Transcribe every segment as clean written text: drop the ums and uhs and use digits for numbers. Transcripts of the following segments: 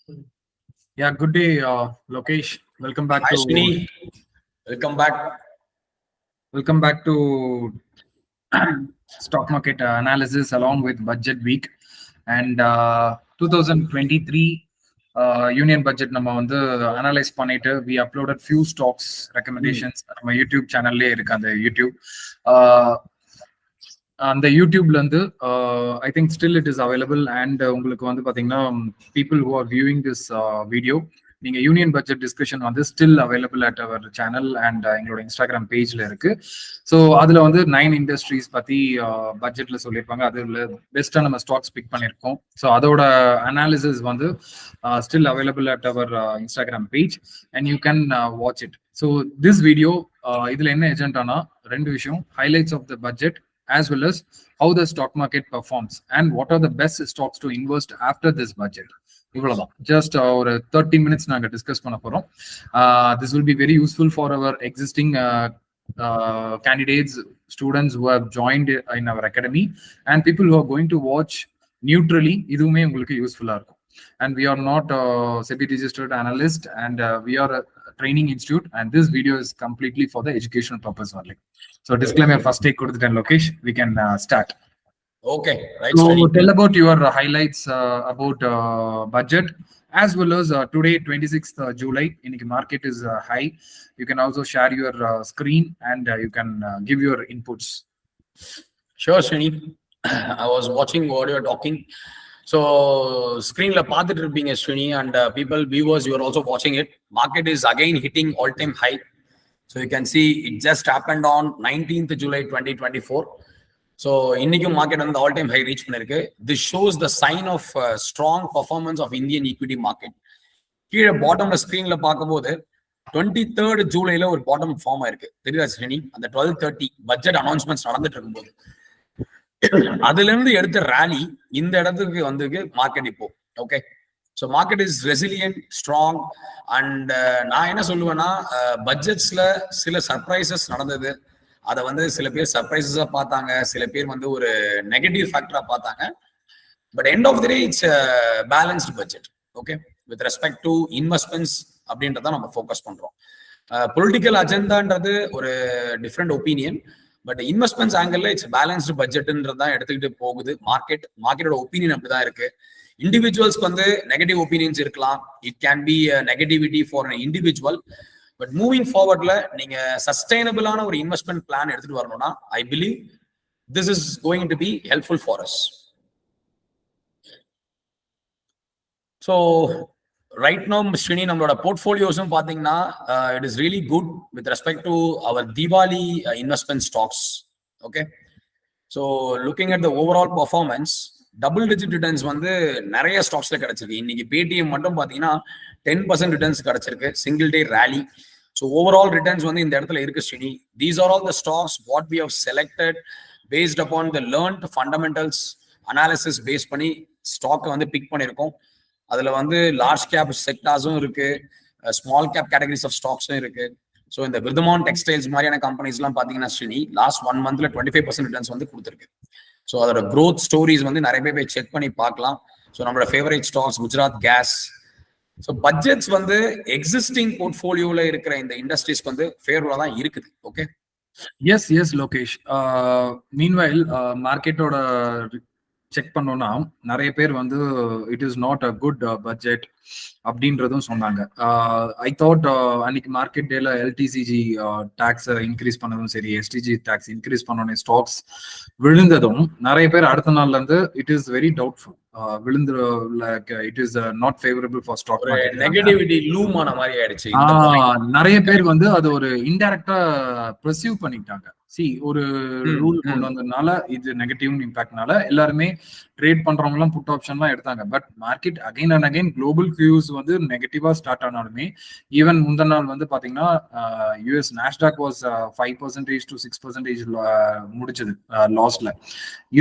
Yeah, good day, Lokesh. Welcome back Hi, to Srini. Welcome back. stock market analysis along with budget week and 2023 union budget நம்ம வந்து analyse பண்ணிட்டு we uploaded few stocks recommendations நம்ம YouTube சேனல்லே இருக்கு அந்த YouTube அந்த யூடியூப்ல இருந்து I think still it is available and உங்களுக்கு வந்து பாத்தீங்கன்னா people who are viewing this video நீங்க யூனியன் பட்ஜெட் டிஸ்கஷன் வந்து still available at our channel and எங்களோட இன்ஸ்டாகிராம் பேஜ்ல இருக்கு. ஸோ அதுல வந்து 9 இண்டஸ்ட்ரீஸ் பத்தி பட்ஜெட்ல சொல்லியிருப்பாங்க. அதுல பெஸ்டா நம்ம ஸ்டாக்ஸ் பிக் பண்ணியிருக்கோம். ஸோ அதோட அனாலிசிஸ் வந்து still available at our Instagram page and you can watch it. So this video இதுல என்ன எஜெண்டானா ரெண்டு விஷயம், highlights of the budget as well as how the stock market performs and what are the best stocks to invest after this budget. இவ்வளவுதான், just ஒரு 30 minutes நாங்க discuss பண்ண போறோம். This will be very useful for our existing candidates, students who have joined in our academy and people who are going to watch neutrally. இதுவுமே உங்களுக்கு யூஸ்ஃபுல்லா இருக்கும். And we are not SEBI registered analyst and we are a training institute and this video is completely for the educational purpose only. So disclaimer first take கொடுத்துட்டேன் Lokesh, we can start. Okay, right. So tell about your highlights about budget as well as today 26th July இன்னைக்கு market is high. You can also share your screen and you can give your inputs. Sure, Srini. I was watching what you're talking. So screen la paathitu irpinga Srini and people viewers you are also watching it. Market is again hitting all time high. So you can see it just happened on 19th July 2024. So இன்னைக்கு market வந்து all time high reach பண்ணிருக்கு. This shows the sign of strong performance of Indian equity market. கீழே பாட்டம்ல ஸ்கிரீன்ல பார்க்கும்போது 23rd ஜூலைல ஒரு bottom form ஆயிருக்கு, தெரியுதா ஸ்ரீனி? அந்த 12:30 பட்ஜெட் அனௌன்ஸ்மெண்ட்ஸ் நடந்துட்டு இருக்கும்போது அதுல இருந்து எடுத்த ரேலி இந்த இடத்துக்கு வந்து மார்க்கெட் இப்போ. Okay, so market is resilient, strong. And நான் என்ன சொல்லுவேன்னா, பட்ஜெட்ஸ்ல சில சர்ப்ரைசஸ் நடந்தது. அதை வந்து சில பேர் சர்ப்ரைசஸா பார்த்தாங்க, சில பேர் வந்து ஒரு நெகட்டிவ் ஃபேக்டரா பார்த்தாங்க. But end of the day it's balanced budget. Okay, with respect to investments அப்படின்றத நம்ம ஃபோக்கஸ் பண்றோம். பொலிட்டிக்கல் அஜெண்டான்றது ஒரு different opinion, but investments angle it's balanced பட்ஜெட்ன்றது தான் எடுத்துக்கிட்டு போகுது மார்க்கெட்டோட ஒப்பீனியன் அப்படிதான் இருக்கு. இண்டிவிஜுவல்ஸ்க்கு வந்து நெகட்டிவ் ஒப்பீனியன்ஸ் இருக்கலாம், it can be negativity for an individual. But moving ஃபார்வர்ட்ல நீங்க சஸ்டைனபிளான ஒரு இன்வெஸ்ட்மெண்ட் பிளான் எடுத்துட்டு வரணும்னா I believe this is going to be helpful for us. So right no Srini, நம்மளோட போர்ட்ஃபோலியோஸும் பார்த்தீங்கன்னா it is really good with respect to our Deepavali investment stocks. Okay, so looking at the overall performance, double digit returns வந்து நிறைய ஸ்டாக்ஸ்ல கிடைச்சிருக்கு. இன்னைக்கு Paytm மட்டும் பார்த்தீங்கன்னா 10% returns கிடைச்சிருக்கு, single day rally. So overall returns வந்து இந்த இடத்துல இருக்கு Srini. These are all the stocks what we have selected based upon the learnt fundamentals analysis base பண்ணி ஸ்டாக்கை வந்து பிக் பண்ணியிருக்கோம். அதுல வந்து லார்ஜ் கேப் செக்டார்ஸும் இருக்கு, ஸ்மால் கேப் கேட்டகரிஸ் ஆஃப் ஸ்டாக்ஸும் இருக்கு. ஸோ இந்த விருதமான் டெக்ஸ்டைல்ஸ் மாதிரியான கம்பெனிஸ் எல்லாம் பாத்தீங்கன்னா ஸ்ரீனி லாஸ்ட் 1 மந்த்ல 25% ரிட்டர்ன்ஸ் வந்து கொடுத்துருக்கு. ஸோ அதோட க்ரோத் ஸ்டோரிஸ் வந்து நிறைய பேர் போய் செக் பண்ணி பார்க்கலாம். ஸோ நம்மளோட favourite stocks Gujarat gas. So budgets வந்து எக்ஸிஸ்டிங் போர்ட்ஃபோலியோல இருக்கிற இந்த இண்டஸ்ட்ரீஸ்க்கு வந்து ஃபேவரபுளா தான் இருக்குது. Okay, yes yes Lokesh. Meanwhile மார்க்கெட்டோட செக் பண்ணோம்னா நிறைய பேர் வந்து it is not a good budget அப்படின்றதும் சொன்னாங்க. ஐ தாட் அன்னைக்கு மார்க்கெட் டேல எல்டிசிஜி டாக்ஸ் இன்க்ரீஸ் பண்ணதும் சரி, எஸ்டிஜி டாக்ஸ் இன்க்ரீஸ் பண்ணோடனே ஸ்டாக்ஸ் விழுந்ததும் நிறைய பேர் அடுத்த நாள்ல இருந்து இட் இஸ் வெரி டவுட்ஃபுல், விழுந்து it is not favourable for stock market, negativity loom ஆன மாதிரி ஆயிடுச்சு. நிறைய பேர் வந்து அது ஒரு இன்டைரக்டா பெர்சீவ் பண்ணிட்டாங்க. ஒரு ரூல் கொண்டு வந்ததுனால இது நெகட்டிவ் இம்பாக்ட்னால எல்லாருமே ட்ரேட் பண்றவங்க எல்லாம் புட் ஆப்ஷன் எல்லாம் எடுத்தாங்க. But market again and again global cues வந்து நெகட்டிவா ஸ்டார்ட் ஆனாலுமே ஈவன் முந்தின நாள் வந்து பாத்தீங்கன்னா யூஎஸ் நாஸ்டாக் வாஸ் 5% to 6% முடிச்சது லாஸ்ட்ல.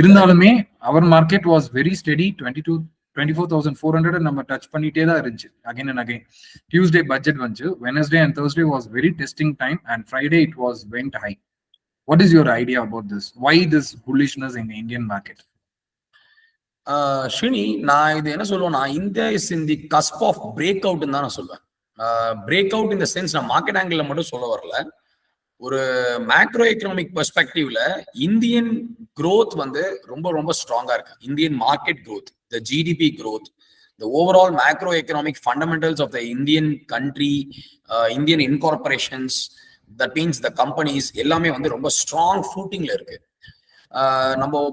இருந்தாலுமே அவர் மார்க்கெட் வாஸ் வெரி ஸ்டெடி, 24,400 நம்ம டச் பண்ணிட்டே தான் இருந்துச்சு again and again. Tuesday budget வந்துச்சு, Wednesday and Thursday was very testing time and Friday it was went high. What is your idea about this? Why this bullishness in the Indian market? Srini, நான் இது என்ன சொல்லுவேன்னா, India is in the cusp of break அவுட்னு தான் நான் சொல்லுவேன். Break out இந்த sense நான் மார்க்கெட் ஆங்கிள் மட்டும் சொல்ல வரல. ஒரு மேக்ரோ எக்கனாமிக் பெர்ஸ்பெக்டிவ்ல இந்தியன் growth வந்து ரொம்ப ரொம்ப ஸ்ட்ராங்கா இருக்கு. Indian market growth, the GDP growth, the overall macroeconomic fundamentals of the Indian country, Indian incorporations, that means the companies எல்லாமே வந்து ரொம்ப ஸ்ட்ராங் ஃபூட்டிங்ல இருக்கு. நம்ம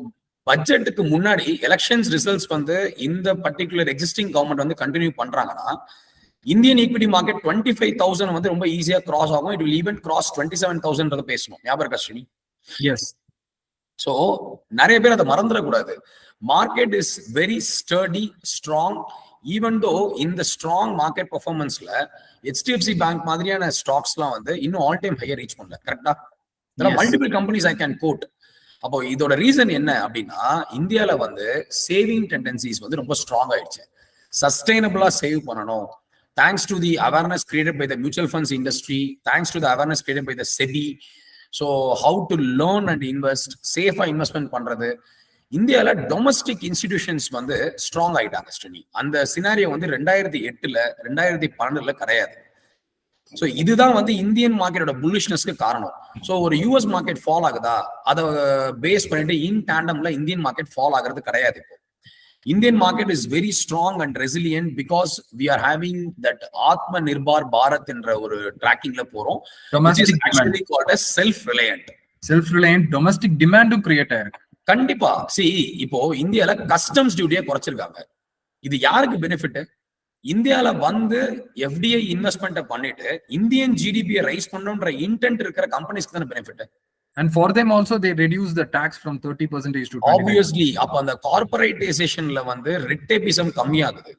பட்ஜெட்டுக்கு முன்னாடி எலெக்ஷன்ஸ் ரிசல்ட்ஸ் வந்து இந்த பர்டிகுலர் எக்ஸிஸ்டிங் கவர்மெண்ட் வந்து கண்டினியூ பண்றாங்கன்னா, இந்தியன் ஈக்விட்டி மார்க்கெட் 25,000 வந்து ரொம்ப ஈஸியா கிராஸ் ஆகும். இட் வில் ஈவன் கிராஸ் 27,000 பேசணும். ஞாபகம் இருக்கா ஸ்ரீனி? எஸ். சோ நிறைய பேர் அதை மறந்துடக்கூடாது. Market is very sturdy, strong. Even though இந்த ஸ்ட்ராங் மார்க்கெட் பெர்ஃபார்மன்ஸ்ல HDFC பேங்க் மாதிரியான ஸ்டாக்ஸ்லாம் வந்து இன்னும் ஆல் டைம் ஹையர் ரீச் பண்ணல. கரெக்டா? Multiple companies I can code. அப்போ இதோட ரீசன் என்ன அப்படின்னா, இந்தியால வந்து சேவிங் டெண்டன்சிஸ் வந்து ரொம்ப ஸ்ட்ராங் ஆயிடுச்சு. சஸ்டைனபிளா சேவ் பண்ணணும். Thanks to the awareness created by the mutual funds industry, thanks to the awareness created by the SEBI, so how to learn and invest, safe investment பண்றது, இந்தியால டொமஸ்டிக் இன்ஸ்டிடியூஷன்ஸ் வந்து strong ஆயிட்டாங்க ஸ்ரீனி. அந்த scenario வந்து 2008ல 2012ல கிடையாது. So இதுதான் வந்து Indian மார்க்கெட்டோட புல்லிஷ்னஸ்க்கு காரணம். ஸோ ஒரு யூஎஸ் மார்க்கெட் ஃபால் ஆகுதா, அதை பேஸ் பண்ணிட்டு இன் டேண்டம்ல இந்தியன் மார்க்கெட் ஃபால் ஆகிறது கிடையாது. இப்போ Indian market is very strong and resilient because we are having that Atma Nirbhar Bharat என்ற ஒரு ட்ராக்கிங்ல போறோம். Domestic actually called as self-reliant. Self-reliant domestic demand create ஆயிருக்கு. கண்டிப்பா. இப்போ இந்தியால கஸ்டம்ஸ் டியூட்டியை குறைச்சிருக்காங்க. இது யாருக்கு பெனிஃபிட்? இந்தியால வந்து எஃப்டிஐ இன்வெஸ்ட்மெண்ட் பண்ணிட்டு இந்தியன் ஜிடிபியை ரைஸ் பண்ணணும்ன்ற இன்டென்ட் இருக்கிற கம்பெனிஸ்க்கு தானே benefit. And for them also they reduce the tax from 30% to 20%. Obviously, அப்ப அந்த கார்ப்பரேட்டைசேஷன்ல வந்து ரெட் டேபிசம் கம்மியாகுது.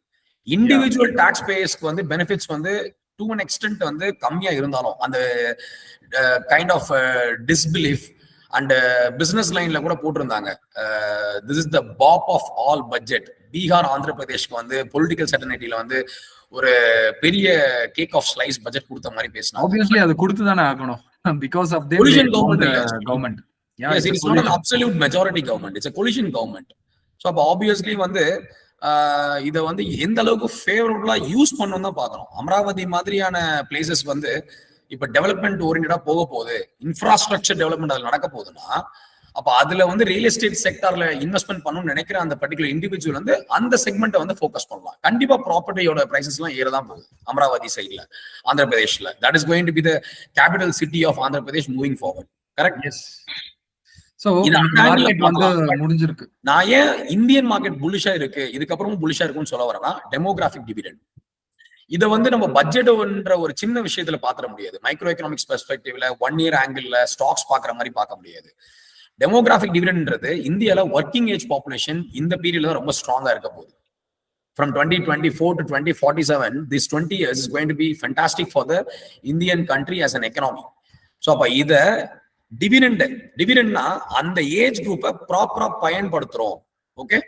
இண்டிவிஜுவல் டாக்ஸ் பேயர்ஸ்க்கு வந்து பெனிஃபிட்ஸ் வந்து டு அன் எக்ஸ்டென்ட் வந்து கம்மியா இருந்தாலும் அந்த kind of disbelief and business லைன்ல கூட போட்டிருந்தாங்க, this is the pop of all budget. Bihar, Andhra பிரதேஷ்க்கு வந்து பொலிட்டிக்கல் சர்டனிட்டில வந்து ஒரு பெரிய கேக் ஆஃப் ஸ்லைஸ் பட்ஜெட் கொடுத்த மாதிரி பேசினாங்க. Obviously அது கொடுத்து தானே ஆகணும். Because of their coalition government. Yeah, yes, it's not an absolute majority government, it's a coalition government. So obviously வந்து இத வந்து எந்த அளவுக்கு ஃபேவரபிளா யூஸ் பண்ணணும் தான் பார்க்கணும். அமராவதி மாதிரியான பிளேசஸ் வந்து இப்ப டெவலப்மெண்ட் ஓரியன்டா போக போகுது, இன்ஃப்ராஸ்ட்ரக்சர் டெவலப்மெண்ட் அதுல நடக்க போகுதுன்னா, அப்ப அதுல வந்து ரியல் எஸ்டேட் செக்டார்ல இன்வெஸ்ட்மெண்ட் பண்ணணும்னு நினைக்கிற அந்த பர்டிகுலர் இண்டிவிஜுவல் வந்து அந்த செக்மெண்ட்டை வந்து ஃபோக்கஸ் பண்ணலாம். கண்டிப்பா ப்ராப்பர்ட்டியோட பிரைசஸ் எல்லாம் ஏறதான் போகுது அமராவதி சைட்ல, ஆந்திர பிரதேஷ்ல. That is going to be the capital city of Andhra Pradesh moving forward. Correct? Yes. So market வந்து முடிஞ்சிருக்கு. நான் ஏன் இந்தியன் மார்க்கெட் புல்லிஷா இருக்கு, இதுக்கப்புறமும் புல்லிஷா இருக்குன்னு சொல்ல வரேன்னா, டெமோகிராபிக் டிவிடெண்ட். இதை வந்து நம்ம பட்ஜெட்ன்ற ஒரு சின்ன விஷயத்துல பாத்திர முடியாது. மைக்ரோ எக்கனாமிக்ஸ் பெர்ஸ்பெக்டிவ்ல 1 year ஆங்கிள் ஸ்டாக்ஸ் பாக்குற மாதிரி பார்க்க முடியாது. டெமோகிராபிக் டிவிடெண்ட்ன்றது இந்தியால ஒர்க்கிங் ஏஜ் பாப்புலேஷன் இந்த பீரியட்ல தான் ரொம்ப ஸ்ட்ராங்கா இருக்க போகுது. From 2024 to 2047, this 20 years is going to be fantastic for the Indian country as an economy. So அப்ப இத டிவிடெண்ட்னா அந்த ஏஜ் குரூப்பை ப்ராப்பரா பயன்படுத்துறோம். ஓகே,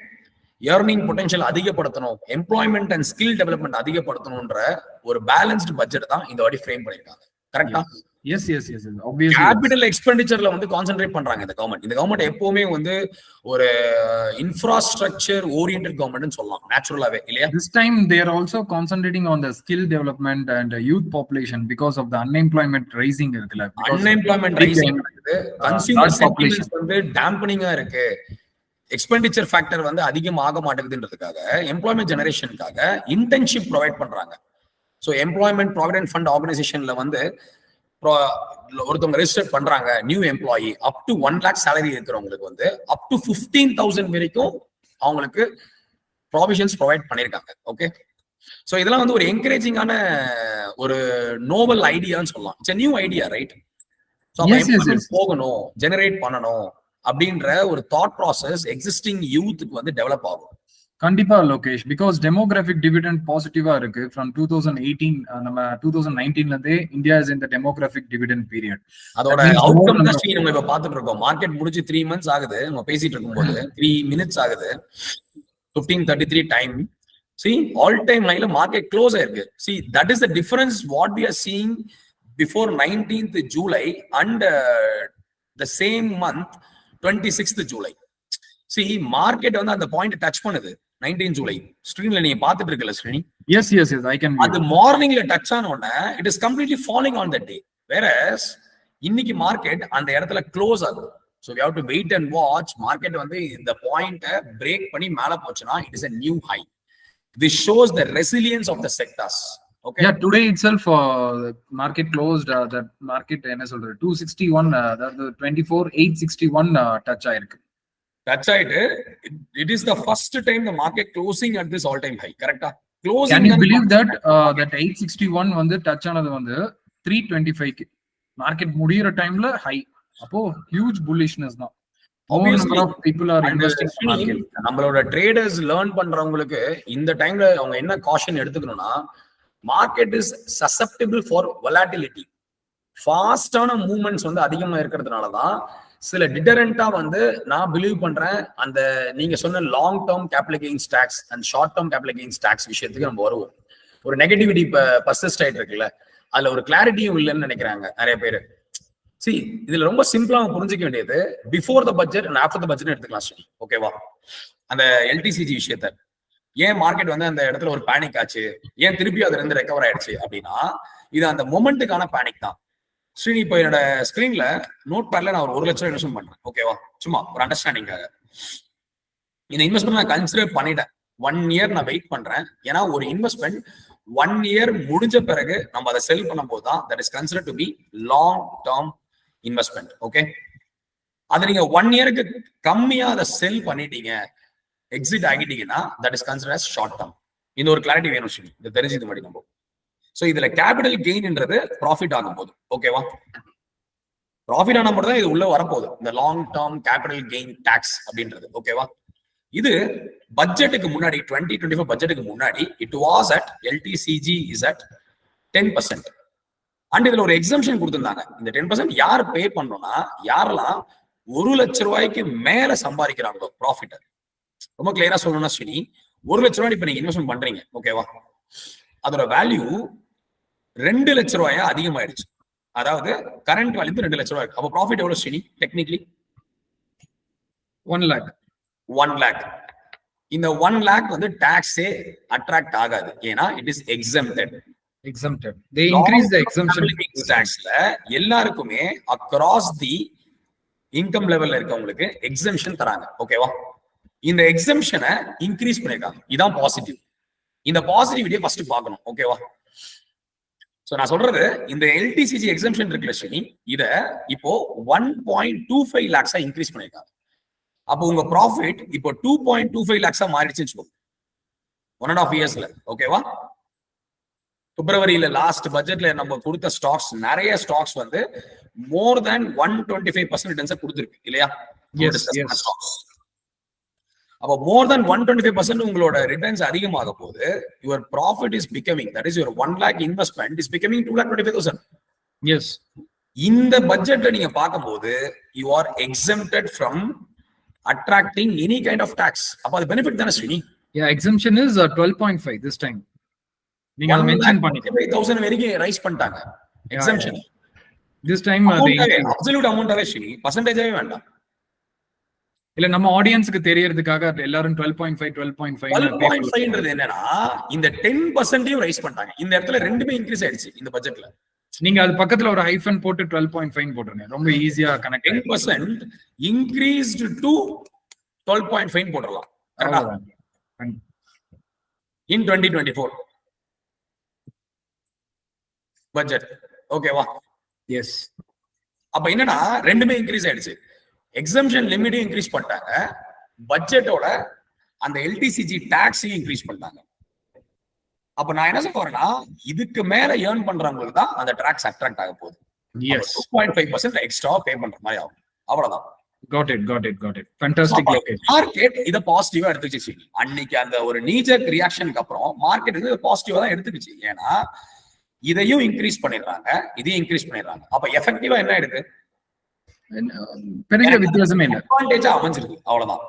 ஏர்னிங் பொட்டன்ஷியல் அதிகப்படுத்தணும், எம்ப்ளாய்மெண்ட் அண்ட் ஸ்கில் டெவலப்மெண்ட் அதிகப்படுத்தணும்ன்ற ஒரு பேலன்ஸ்டு பட்ஜெட் தான் இந்த வாட்டி ஃப்ரேம் பண்ணிருக்காங்க. கரெக்டா? Yes yes yes. obviously capital எக்ஸ்பெண்டிச்சர்ல வந்து கான்சென்ட்ரேட் பண்றாங்க இந்த கவர்மெண்ட் எப்பவுமே வந்து ஒரு இன்ஃப்ராஸ்ட்ரக்சர் ஓரியன்டட் கவர்மெண்ட்னு சொல்லலாம் நேச்சுரலாவே, இல்லையா? This time they are also concentrating on the skill development and youth population because of the unemployment rising இருக்குல. unemployment rising இருக்குது, consumer sentiments வந்து டேம்பனிங்கா இருக்கு, எக்ஸ்பெண்டிச்சர் ஃபேக்டர் வந்து அதிகம் ஆக மாட்டேங்குதுன்றதுக்காக எம்ப்ளாய்மெண்ட் ஜெனரேஷனுக்காக இன்டர்ன்ஷிப் ப்ரொவைட் பண்றாங்க. ஸோ எம்ப்ளாய்மெண்ட் ப்ராவிடென்ட் ஃபண்ட் ஆர்கனைசேஷன்ல வந்து ஒருத்தவங்க ரெஜிஸ்டர் பண்றாங்க new employee, up to 1 lakh salary இருக்கிறவங்களுக்கு வந்து அப் டு 15,000 வரைக்கும் அவங்களுக்கு ப்ராவிஷன்ஸ் ப்ரொவைட் பண்ணிருக்காங்க. ஓகே, சோ இதெல்லாம் வந்து ஒரு என்கரேஜிங்கான ஒரு நோவல் ஐடியான்னு சொல்லலாம். It's a new idea, right? So employment போகணும், ஜெனரேட் பண்ணணும் அப்படின்ற ஒரு தாட் ப்ராசஸ் எக்ஸிஸ்டிங் யூத்துக்கு வந்து டெவலப் ஆகும். கண்டிப்பா லோகேஷ், பிகாஸ் டெமோகிராபிக் டிவிடெண்ட் பாசிட்டிவா இருக்கு. ஃப்ரம் 2018 நம்ம 2019ல இருந்தே India is in the demographic dividend period. அதோட அவுட்கம் தான் ஸ்ரீ நம்ம இப்ப பாத்துட்டு இருக்கோம். மார்க்கெட் முடிஞ்சு 3 months ஆகுது, நம்ம பேசிட்டு இருக்கும்போது 3 minutes ஆகுது, 15:33 time. See, all time high market close ஆயிருக்கு. See, that is the difference what we are seeing before 19th July and the same month 26th July. see market வந்து அந்த பாயிண்ட் டச் பண்ணுது 19 ஜூலை ஸ்கிரீன்ல நீங்க பாத்துட்டு இருக்கல Srini. Yes, yes, yes, I can view. அது மார்னிங்ல டச் ஆன உடனே it is completely falling on that day. whereas இன்னைக்கு மார்க்கெட் அந்த இடத்துல க்ளோஸ் ஆகுது. so we have to wait and watch. Market வந்து இந்த பாயிண்ட பிரேக் பண்ணி மேல போச்சுனா it is a new high. this shows the resilience of the sectors. okay, Yeah, today itself the market closed that market என்ன சொல்றது 261 அதாவது 24861 டச் ஆயிருக்கு. டச் ஆயிட்டு it is the first time the market closing at this all time high. கரெக்ட்டா? closing. Can you believe that that 861 வந்து touch ஆனது வந்து 325 க்கு மார்க்கெட் முடியற டைம்ல ஹை. அப்போ ஹியூஜ் புல்லிஷ்னஸ் தான். Obviously, people are investing in market. நம்மளோட ட்ரேடர்ஸ் லேர்ன் பண்றவங்களுக்கு இந்த டைம்ல அவங்க என்ன காஷன் எடுத்துக்கணும்னா, market is susceptible for volatility. ஃபாஸ்டான மூவ்மெண்ட்ஸ் வந்து அதிகமா இருக்கிறதுனால தான் சில டிடரண்டா வந்து நான் பிலீவ் பண்றேன் அந்த நீங்க சொன்ன long term capital gains tax and short term capital gains tax விஷயத்துக்கு நம்ம வருவோம். ஒரு நெகட்டிவிட்டி பர்சிஸ்ட் ஆயிட்டு இருக்குல்ல, அதுல ஒரு கிளாரிட்டியும் இல்லைன்னு நினைக்கிறாங்க நிறைய பேரு. See, இதுல ரொம்ப சிம்பிளா புரிஞ்சுக்க வேண்டியது before the budget and after the budget எடுத்துக்கலாம் சரி. ஓகேவா? அந்த எல்டிசிஜி விஷயத்த ஏன் மார்க்கெட் வந்து அந்த இடத்துல ஒரு பேனிக் ஆச்சு, ஏன் திருப்பி அதுல இருந்து ரெக்கவர் ஆயிடுச்சு அப்படின்னா, இது அந்த மொமெண்ட்டுக்கான பேனிக் தான். ஸ்ரீனி இப்போ என்னோட ஸ்கிரீன்ல நோட் பேட்ல நான் ஒரு 1 லட்சம் இன்வெஸ்ட்மெண்ட் பண்றேன். ஓகேவா? சும்மா ஒரு அண்டர்ஸ்டாண்டிங்காக இந்த இன்வெஸ்ட்மெண்ட் நான் கன்சிடர் பண்ணிட்டேன். 1 இயர் நான் வெயிட் பண்றேன். ஏன்னா ஒரு இன்வெஸ்ட்மெண்ட் 1 இயர் முடிஞ்ச பிறகு நம்ம அதை செல் பண்ணும் போது தான் that is consider to be long term investment. Okay, அது நீங்க 1 இயருக்கு கம்மியா அதை செல் பண்ணிட்டீங்க, எக்ஸிட் ஆகிட்டீங்கன்னா that is consider as short term. இந்த ஒரு கிளாரிட்டி வேணும் ஸ்ரீனி, இது தெரிஞ்சது மாதிரி நம்ம. சோ இதுல கேபிட்டல் கெயின்ன்றது ப்ராஃபிட் ஆகும் போது. ஓகேவா? ப்ராஃபிட் ஆன மட்டும் தான் இது உள்ள வரப்போகுது, இந்த long term capital gain tax அப்படின்றது. ஓகேவா? இது பட்ஜெட்டுக்கு முன்னாடி 2024 பட்ஜெட்டுக்கு முன்னாடி it was at LTCG is at 10%. அண்ட் இதுல ஒரு எக்ஸம்ஷன் கொடுத்திருந்தாங்க. இந்த 10% யார் பே பண்ணணும்னா, யாரெல்லாம் 1 லட்சம் ரூபாய்க்கு மேல சம்பாதிக்கிறாங்களோ ப்ராஃபிட். ரொம்ப கிளியரா சொல்லணும்னா ஸ்ரீனி, 1 லட்சம் ரூபாய் இப்ப நீங்க இன்வெஸ்ட்மெண்ட் பண்றீங்க. ஓகேவா? அதோட வேல்யூ 2 லட்சம் ரூபாயா அதிகமாயிடுச்சு. அதாவது கரண்ட் வேல்யூ 2 லட்சம் ரூபாய். அப்போ ப்ராஃபிட் எவ்வளவு ஸ்ரீனி? Technically 1 lakh. 1 lakh. இந்த 1 lakh வந்து டாக்ஸே அட்ராக்ட் ஆகாது. ஏன்னா it is exempted. They increase the exemption taxல எல்லாருக்குமே அக்ராஸ் தி இன்கம் லெவல்ல இருக்கவங்களுக்கு எக்ஸம்ஷன் தராங்க. ஓகேவா? இந்த எக்ஸம்ஷனை இன்க்ரீஸ் பண்ணிருக்காங்க. இதான் பாசிட்டிவ். இந்த பாசிட்டிவிட்டியை ஃபர்ஸ்ட் பார்க்கணும். ஓகேவா? சோ நான் சொல்றது இந்த எல்டிசிஜி எக்ஸம்ஷன் இருக்குல்ல ஸ்ரீனி, இத இப்போ 1.25 lakhs இன்க்ரீஸ் பண்ணிருக்காங்க. அப்போ உங்க ப்ராஃபிட் இப்போ 2.25 lakhs மாறிடுச்சுன்னு 1.5 இயர்ஸ்ல. ஓகேவா? பிப்ரவரியில லாஸ்ட் பட்ஜெட்ல நம்ம கொடுத்த ஸ்டாக்ஸ், நிறைய ஸ்டாக்ஸ் வந்து மோர் தேன் 125% ரிட்டர்ன்ஸ் கொடுத்துருக்கு இல்லையா? அப்போ மோர் தேன் 125% உங்களோட ரிட்டர்ன்ஸ் அதிகமாக போது your profit is becoming, that is your 1 lakh investment is becoming 2,25,000. Yes. இந்த பட்ஜெட்ல நீங்க பார்க்கும்போது you are exempted from attracting any kind of tax. அப்ப அது பெனிஃபிட் தானே Srini? Yeah, exemption is 12.5 this time. நீங்க அத மென்ஷன் பண்ணிட்டீங்க. 5,000 வரைக்கும் ரைஸ் பண்ணிட்டாங்க எக்ஸம்ஷன். This time அப்சல்யூட் அமௌண்டாவே ஸ்ரீனி, பர்சன்டேஜாவே வேண்டாம். இல்ல நம்ம ஆடியன்ஸ்க்கு தெரியறதுக்காக எல்லாரும் 12.5 என்னன்னா இந்த 10%யும் ரைஸ் பண்ணிட்டாங்க. இந்த இடத்துல ரெண்டுமே இன்க்ரீஸ் ஆயிடுச்சு இந்த பட்ஜெட்ல. நீங்க அது பக்கத்துல ஒரு ஹைஃபன் போட்டு 12.5 போட்டுருங்க, ரொம்ப ஈஸியா கனெக்ட். 10% increased to 12.5 போடலாம். கரெக்ட்டா? in 2024 budget. ஓகேவா? எஸ். அப்ப என்னன்னா ரெண்டுமே இன்க்ரீஸ் ஆயிடுச்சு. எக்ஸம்ஷன் லிமிட்டையும் இன்க்ரீஸ் பண்ணிட்டாங்க, பட்ஜெட்டோட அந்த எல்டிசிஜி டாக்ஸையும் இன்க்ரீஸ் பண்ணிட்டாங்க. அப்ப நான் என்ன சொல்ல வரேன்னா, இதுக்கு மேல ஏர்ன் பண்றவங்களுக்கு தான் அந்த டாக்ஸ் அட்ராக்ட் ஆக போகுது. எஸ். 2.5% எக்ஸ்ட்ரா பே பண்ற மாதிரி ஆகும். அவ்வளவுதான். Got it. Fantastic. மார்க்கெட் இத பாசிட்டிவா எடுத்துக்கிச்சு. அன்னைக்கு அந்த ஒரு நீஜக் ரியாக்ஷனுக்கு அப்புறம் மார்க்கெட் இது பாசிட்டிவா தான் எடுத்துக்கிச்சு. ஏன்னா இதையும் இன்க்ரீஸ் பண்ணிடுறாங்க, இதையும் இன்க்ரீஸ் பண்ணிடுறாங்க. அப்ப எஃபெக்டிவா என்ன ஆயிடுது? பெரிய வித்தியாசமே இல்ல, அட்வான்டேஜா அமைஞ்சிருக்கு. அவ்வளவுதான்.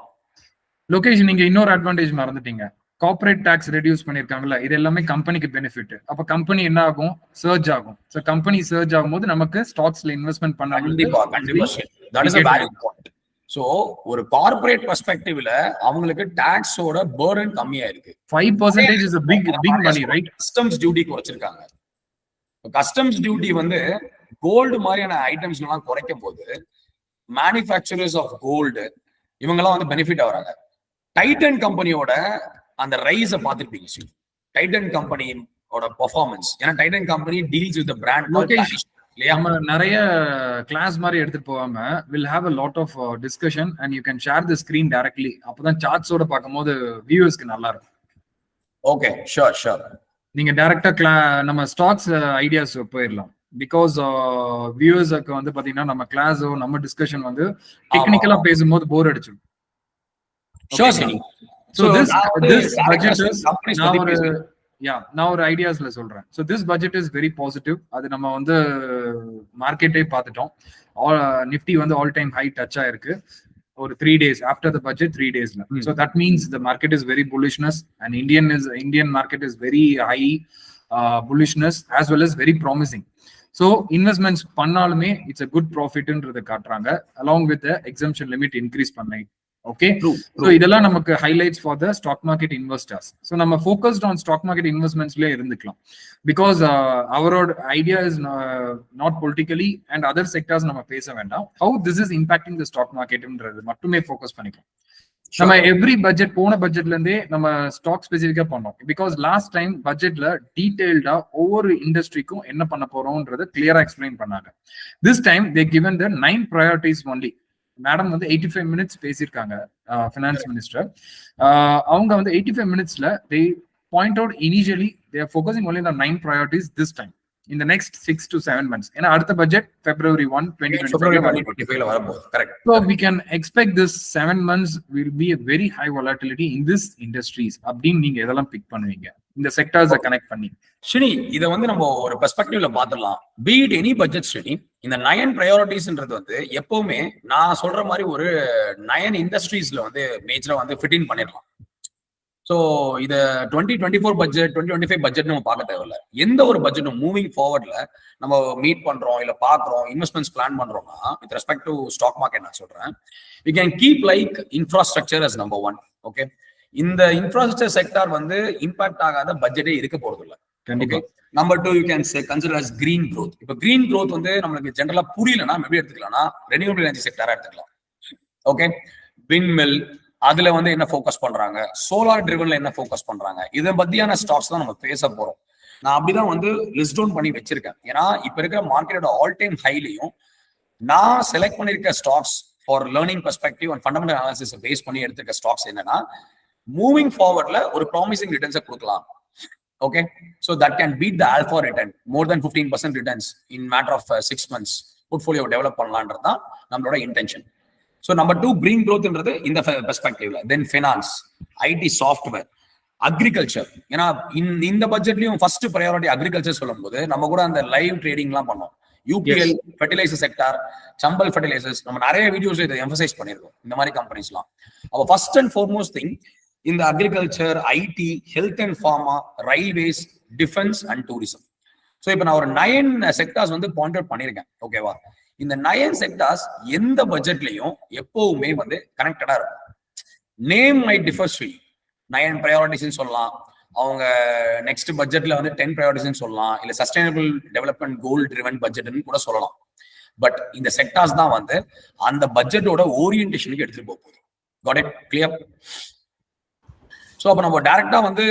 லொகேஷன் நீங்க இன்னொரு அட்வான்டேஜ் மறந்துட்டீங்க. கார்ப்பரேட் டாக்ஸ் ரெடியூஸ் பண்ணிருக்காங்கல்ல, இது எல்லாமே கம்பெனிக்கு பெனிஃபிட். அப்ப கம்பெனி என்ன ஆகும்? சர்ஜ் ஆகும். சோ கம்பெனி சர்ஜ் ஆகும்போது நமக்கு ஸ்டாக்ஸ்ல இன்வெஸ்ட்மெண்ட் பண்ண கண்டிப்பா. That is a value point. So ஒரு கார்ப்பரேட் பெர்ஸ்பெக்டிவ்ல அவங்களுக்கு டாக்ஸோட பர்டன் கம்மியா இருக்கு. 5% is a big money, right? Customs duty குறைச்சிருக்காங்க. கஸ்டம்ஸ் டியூட்டி வந்து கோல்டு மாதிரியான ஐட்டம்ஸ் எல்லாம் குறைக்கும் போது மேனுஃபேக்சரர்ஸ் ஆஃப் கோல்டு இவங்கெல்லாம் வந்து பெனிஃபிட் ஆகுறாங்க. டைட்டன் கம்பெனியோட அந்த ரைஸ பார்த்துருப்பீங்க. டைட்டன் கம்பெனியோட பெர்ஃபார்மன்ஸ், ஏன்னா Titan company deals with brand நம்ம நிறைய கிளாஸ் மாதிரி எடுத்துட்டு போகாம will have a lot of discussion and you can share the screen directly. அப்பதான் சார்ட்ஸோட பார்க்கும்போது வியூவர்ஸ்க்கு நல்லா இருக்கும். Okay, sure. நீங்க டைரக்டா நம்ம ஸ்டாக்ஸ் ஐடியாஸ் போயிடலாம். பிகாஸ் வியூவர்ஸ்க்கு வந்து பாத்தீங்கன்னா நம்ம கிளாஸோ நம்ம டிஸ்கஷன் வந்து டெக்னிக்கலா பேசும்போது போர் அடிச்சிடும். So this budget is நான் ஒரு ஐடியாஸ்ல சொல்றேன். So this budget is very positive. அது நம்ம வந்து மார்க்கெட்டே பார்த்துட்டோம். நிஃப்டி வந்து ஆல் டைம் ஹை டச் ஆயிருக்கு ஒரு 3 days after the budget, 3 daysல. So that means the market is very bullishness and Indian market is very high bullishness as well as very promising. So investments பண்ணாலுமே it's a good profitன்றதை காட்டுறாங்க along with the exemption limit increase பண்ணி. Okay, so இதெல்லாம் நமக்கு highlights for the stock market investors. So நம்ம focused on stock market investmentsல இருந்துக்கலாம் because our idea is not politically and other sectors நம்ம பேச வேண்டாம். How this is impacting the stock marketன்றது மட்டுமே focus பண்ணிக்கலாம். நம்ம எவ்ரி பட்ஜெட் போன பட்ஜெட்ல இருந்தே நம்ம ஸ்டாக் ஸ்பெசிஃபிக்கா பண்ணோம். பிகாஸ் லாஸ்ட் டைம் பட்ஜெட்ல டீடைல்டா ஒவ்வொரு இண்டஸ்ட்ரிக்கும் என்ன பண்ண போறோம்ன்றத கிளியரா எக்ஸ்பிளைன் பண்ணாங்க. This time they given the 9 priorities only. Madam வந்து 85 minutes பேசியிருக்காங்க ஃபினான்ஸ் மினிஸ்டர். அவங்க வந்து 85 minutesல they point out initially they are focusing only on the 9 priorities this time in the next 6 to 7 months. ஏன்னா அடுத்த பட்ஜெட் February 1, 2025 வரப்போகுது. Correct. So we can expect this 7 months will be a very high volatility in this industries. அப்படின்னு நீங்க எதெல்லாம் big பண்ணுவீங்க இந்த செக்டார்ஸை connect பண்ணி? ஸ்ரீனி, இதை வந்து நம்ம ஒரு பெர்ஸ்பெக்டிவ்ல பாத்துடலாம். பீட் எனி பட்ஜெட் ஸ்ரீனி, இந்த 9 priorities-ன்றது வந்து எப்பவுமே நான் சொல்ற மாதிரி ஒரு 9 இண்டஸ்ட்ரீஸ்ல வந்து மேஜரா வந்து ஃபிட் இன் பண்ணிடலாம். ஸோ இதை 2024 பட்ஜெட் 2025 பட்ஜெட் நம்ம பார்க்க தேவையில்ல. எந்த ஒரு பட்ஜெட்டும் மூவிங் ஃபார்வர்ட்ல நம்ம மீட் பண்றோம் இல்ல பாக்குறோம் இன்வெஸ்ட்மெண்ட்ஸ் பிளான் பண்றோம்னா with respect to stock market நான் சொல்றேன், we can keep like infrastructure as number 1. Okay, இந்த இன்ஃப்ராஸ்ட்ரக்சர் செக்டார் வந்து இம்பாக்ட் ஆகாத பட்ஜெட்டே இருக்க போறது இல்லை. கண்டிப்பா. Number 2 you can consider as green growth. இப்போ கிரீன் க்ரோத் வந்து நம்மளுக்கு ஜென்ரலா புரியலன்னா எப்படி எடுத்துக்கலாம்னா ரெனியூபிள் எனர்ஜி செக்டாரா எடுத்துக்கலாம். ஓகே, விண்மில் அதுல வந்து என்ன ஃபோக்கஸ் பண்றாங்க, சோலார் ட்ரிவன்ல என்ன ஃபோக்கஸ் பண்றாங்க, இதை பத்தியான ஸ்டாக்ஸ் தான் நம்ம பேச போறோம். நான் அப்படிதான் வந்து லிஸ்ட் டவுன் பண்ணி வச்சிருக்கேன். ஏன்னா இப்ப இருக்கிற மார்க்கெட்டோட ஆல் டைம் ஹைலையும் நான் செலக்ட் பண்ணிருக்க stocks for learning perspective and fundamental analysis base பண்ணி எடுத்திருக்க ஸ்டாக்ஸ் என்னன்னா மூவிங் ஃபார்வர்ட்ல ஒரு ப்ராமிசிங் ரிட்டர்ன்ஸை கொடுக்கலாம். Okay, so that can beat the alpha return more than 15% returns in matter of 6 months portfolio develop பண்ணலாம்ன்றது தான் நம்மளோட intention. So number 2 green க்ரோத்ன்றது இந்த பெர்ஸ்பெக்டிவ்ல. தென் finance, ID, software, agriculture. ஏன்னா இந்த பட்ஜெட்லயும் ஃபர்ஸ்ட் ப்ரையாரிட்டி அக்ரிகல்ச்சர் சொல்லும் போது நம்ம கூட அந்த லைவ் ட்ரேடிங்லாம் பண்ணோம். யூபிஎல், ஃபெர்டிலைசர் செக்டார், சம்பல் ஃபெர்டிலைசர்ஸ், நம்ம நிறைய வீடியோஸ் இதை எம்பசைஸ் பண்ணிருக்கோம் இந்த மாதிரி கம்பெனிஸ்லாம். அப்போ ஃபர்ஸ்ட் அண்ட் ஃபார்மோஸ்ட் திங் இந்த agriculture, IT, health and pharma, railways, defence and tourism. So இப்போ நான் ஒரு 9 செக்டார்ஸ் வந்து பாயிண்ட் அவுட் பண்ணியிருக்கேன். ஓகேவா, இந்த 9 செக்டார்ஸ் எந்த பட்ஜெட்லயும் எப்பவுமே வந்து கனெக்டடா இருக்கும். Name might differ Sri, 9 priorities சொல்லலாம், அவங்க நெக்ஸ்ட் பட்ஜெட்ல வந்து 10 priorities சொல்லலாம், இல்ல சஸ்டைனபிள் டெவலப்மெண்ட் கோல் ட்ரிவன் பட்ஜெட்னு கூட சொல்லலாம். பட் இந்த செக்டார்ஸ் தான் வந்து அந்த பட்ஜெட்டோட ஓரியன்டேஷனுக்கு எடுத்துட்டு போகுது. Got it clear? ஸோ அப்போ நம்ம டைரக்டா வந்து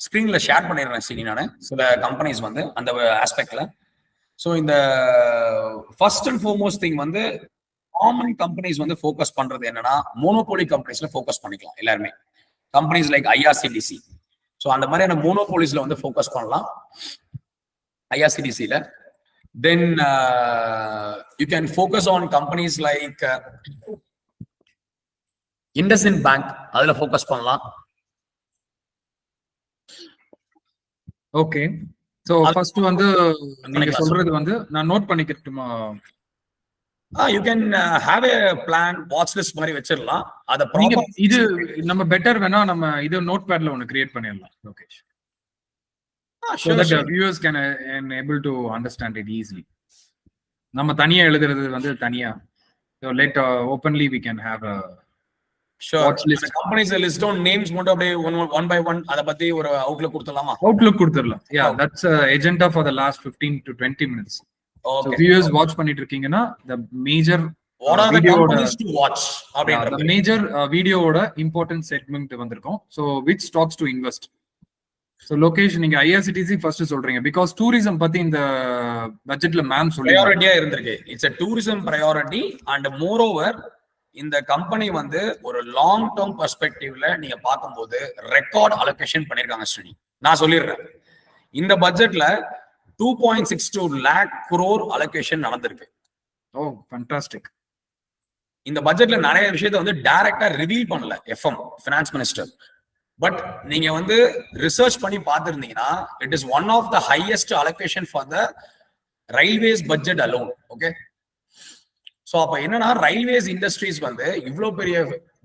ஸ்கிரீன்ல ஷேர் பண்ணிடுறேன் சரி நான் சில கம்பெனிஸ் வந்து அந்த ஆஸ்பெக்ட்ல. ஸோ இந்த ஃபர்ஸ்ட் அண்ட் ஃபார்மோஸ்ட் திங் வந்து காமன் கம்பெனிஸ் வந்து ஃபோக்கஸ் பண்றது என்னன்னா மோனோபோலி கம்பெனிஸ்ல ஃபோக்கஸ் பண்ணிக்கலாம் எல்லாருமே. கம்பெனிஸ் லைக் ஐஆர்சிடிசி, ஸோ அந்த மாதிரியான மோனோபோலிஸ்ல வந்து ஃபோக்கஸ் பண்ணலாம் ஐஆர்சிடிசில. Then you can focus on companies like IndusInd bank, அதுல ஃபோக்கஸ் பண்ணலாம். ஓகே, சோ ஃபர்ஸ்ட் வந்து நீங்க சொல்றது வந்து நான் நோட் பண்ணிக்கட்டுமா? You can have a plan, watch list மாதிரி வச்சிரலாம். அத ப்ராப்பர் இது நம்ம பெட்டர் வேணா நம்ம இது நோட் பேட்ல ஒன்னு கிரியேட் பண்ணிரலாம். Okay, so that the viewers can able to understand it easily. நம்ம தனியா எழுதுறது வந்து தனியா So let openly we can have a Sure. watch list. அந்த companies list down names மட்டும் அப்படியே one by one அத பத்தி ஒரு அவுட்லுக் கொடுத்துடலாமா? Outlook கொடுத்துடலாம். Yeah, Okay. that's agenda for the last 15 to 20 minutes. So Okay. viewers watch பண்ணிட்டு இருக்கீங்கன்னா the major What are the video companies to watch the அப்படின்றது. major video ஓட important segment வந்திருக்கும். So which stocks to invest? So location நீங்க IRCTC first சொல்றீங்க because tourism பத்தி இந்த பட்ஜெட்ல மேம் சொல்லி Priority-ஆ இருந்திருக்கு. It's a tourism priority and moreover இந்த கம்பெனி வந்து ஒரு லாங் டேர்ம் பெர்ஸ்பெக்டிவ்ல நீங்க பார்க்கும்போது ரெக்கார்ட் அலோகேஷன் பண்ணிருக்காங்க ஸ்ரீ. நான் சொல்லிடுறேன். இந்த பட்ஜெட்ல 2.62 lakh crore அலோகேஷன் நடந்திருக்கு. Oh, fantastic. இந்த பட்ஜெட்ல நிறைய விஷயத்தை வந்து டைரக்டா ரிவீல் பண்ணல எஃப்எம் ஃபினான்ஸ் மினிஸ்டர். பட் நீங்க வந்து ரிசர்ச் பண்ணி பார்த்திருந்தீங்கன்னா it is one of the highest allocation for the railways budget alone. Okay, so அப்ப என்னன்னா ரயில்வேஸ் இண்டஸ்ட்ரீஸ் வந்து இவ்வளவு பெரிய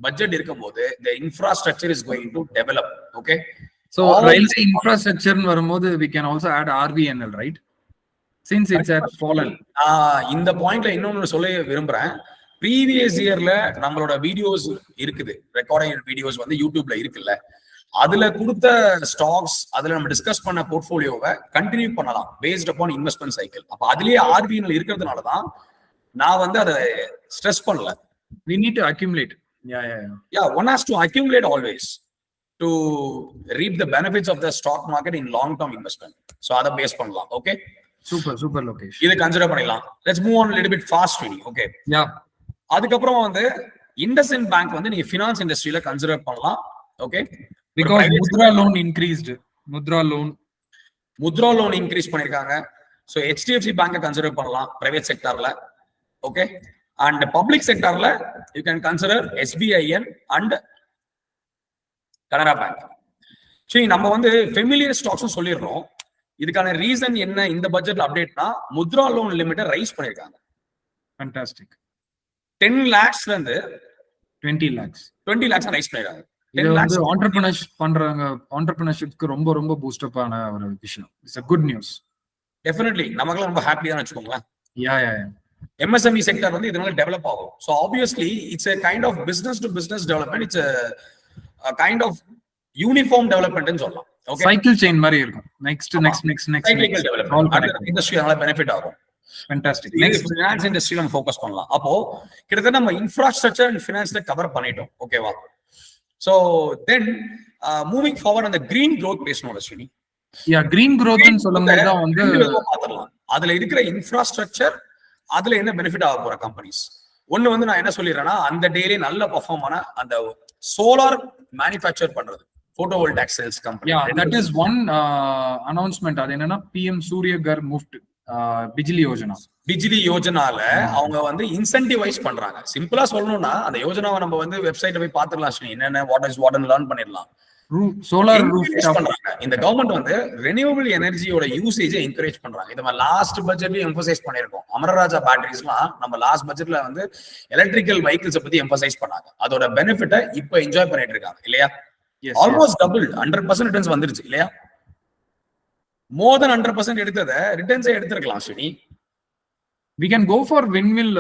பட்ஜெட் இருக்கும்போது the infrastructure is going to develop. Okay, So railway infrastructure வரும்போது we can also add RVNL, right? Since it's at fallen. இந்த பாயிண்ட்ல இன்னொன்னு சொல்ல விரும்புறேன். ப்ரீவியஸ் இயர்ல நம்மளோட வீடியோஸ் இருக்குது, ரெக்கார்டிங் வீடியோஸ் வந்து யூடியூப்ல இருக்குல்ல, அதுல கொடுத்த ஸ்டாக்ஸ், அதுல நம்ம டிஸ்கஸ் பண்ண போர்ட்ஃபோலியோவை கண்டினியூ பண்ணலாம் பேஸ்ட் அப்பான் இன்வெஸ்ட்மெண்ட் சைக்கிள். அப்ப அதுலயே ஆர்பிஎன்எல் இருக்கிறதுனாலதான் நான் வந்து அதை ஸ்ட்ரெஸ் பண்ணல. We need to accumulate. Yeah, one has to accumulate always to reap the benefits of the stock market in long term investment. So அதை base பண்ணலாம். Okay, super location. இது consider பண்ணிடலாம். Let's move on a little bit fast really. Okay, Yeah. அதுக்கப்புறம் வந்து IndusInd bank வந்து நீங்க finance இண்டஸ்ட்ரியில consider பண்ணலாம். Okay, Because Mudra loan increased. Mudra loan increase பண்ணிருக்காங்க. சோ HDFC பேங்கை கன்சிடர் பண்ணலாம் பிரைவேட் செக்டார்ல. ஓகே, அண்ட் பப்ளிக் செக்டார்ல you can consider SBIN and Canara bank. சரி, நம்ம வந்து ஃபெமிலியர் ஸ்டாக்ஸும் சொல்லிடுறோம். இதுக்கான ரீசன் என்ன இந்த பட்ஜெட்ல அப்டேட்னா முத்ரா லோன் லிமிட்டை ரைஸ் பண்ணிருக்காங்க. Fantastic. 10 lakhsல இருந்து 20 lakhs. 20 lakhs ரைஸ் பண்ணிருக்காங்க. இது வந்து entrepreneurshipக்கு ரொம்ப பூஸ்ட் அப் ஆன ஒரு விஷயம். It's a good news. Definitely நமக்கெல்லாம் ரொம்ப ஹாப்பியா வச்சுக்கோங்களேன். Yeah. MSME செக்டர் வந்து இதனால டெவலப் ஆகும். So obviously it's a kind of business to business development. It's a kind of uniform development சொல்லலாம். ஓகே, சைக்கிள் செயின் மாதிரி இருக்கும். நெக்ஸ்ட் சைக்கிளிக்கல் டெவலப்மெண்ட் இண்டஸ்ட்ரி அதனால பெனிஃபிட் ஆகும். Fantastic. நெக்ஸ்ட் ஃபினான்ஸ் இண்டஸ்ட்ரி நம்ம focus பண்ணலாம். அப்போ கிட்டத்தட்ட நம்ம இன்ஃப்ராஸ்ட்ரக்சர் அண்ட் ஃபினான்ஸ்ல கவர் பண்ணிட்டோம். ஓகேவா? சோ தென் மூவிங் ஃபார்வர்ட் அந்த கிரீன் growth பேசணும் ஸ்ரீனி. கிரீன் growthன்னு சொல்லும்போது தான் வந்து பாத்துறலாம். அதுல இருக்கிற இன்ஃப்ராஸ்ட்ரக்சர், அதுல என்ன பெனிஃபிட் ஆக போற கம்பெனிஸ். ஒன்னு வந்து நான் என்ன சொல்லிடுறேன்னா அந்த டேலே நல்ல பெர்ஃபார்ம் ஆன அந்த சோலார் மேனுஃபேக்சர் பண்றது photovoltaic cells company. Yeah, that is one announcement. அது என்னன்னா PM Surya Ghar Muft பிஜிலி யோஜனால அவங்க வந்து இன்சென்டிவைஸ் பண்றாங்க. சிம்பிளா சொல்லணும்னா அந்த யோஜனாவை நம்ம வந்து வெப்சைட்ல போய் பாத்துக்கலாம். என்னென்ன வாட் லேர்ன் பண்ணிடலாம். சோலார் பண்றாங்க. இந்த கவர்மெண்ட் வந்து ரெனியூவபிள் எனர்ஜியோட யூசேஜை என்கரேஜ் பண்றாங்க. இதை லாஸ்ட் பட்ஜெட்லயும் எம்பசைஸ் பண்ணிருக்கோம். அமரராஜா பேட்டரிஸ்லாம் நம்ம லாஸ்ட் பட்ஜெட்ல வந்து எலக்ட்ரிக்கல் வெஹிக்கிள்ஸ் பத்தி எம்பசைஸ் பண்ணாங்க. அதோட பெனிஃபிட்டை இப்ப என்ஜாய் பண்ணிட்டு இருக்காங்க இல்லையா? ஆல்மோஸ்ட் டபுள் 100% ரிட்டர்ன்ஸ் வந்துருச்சு இல்லையா? மோர் தென் 100% எடுத்தத ரிட்டர்ன்ஸே எடுத்துக்கலாம் Srini. We can go for windmill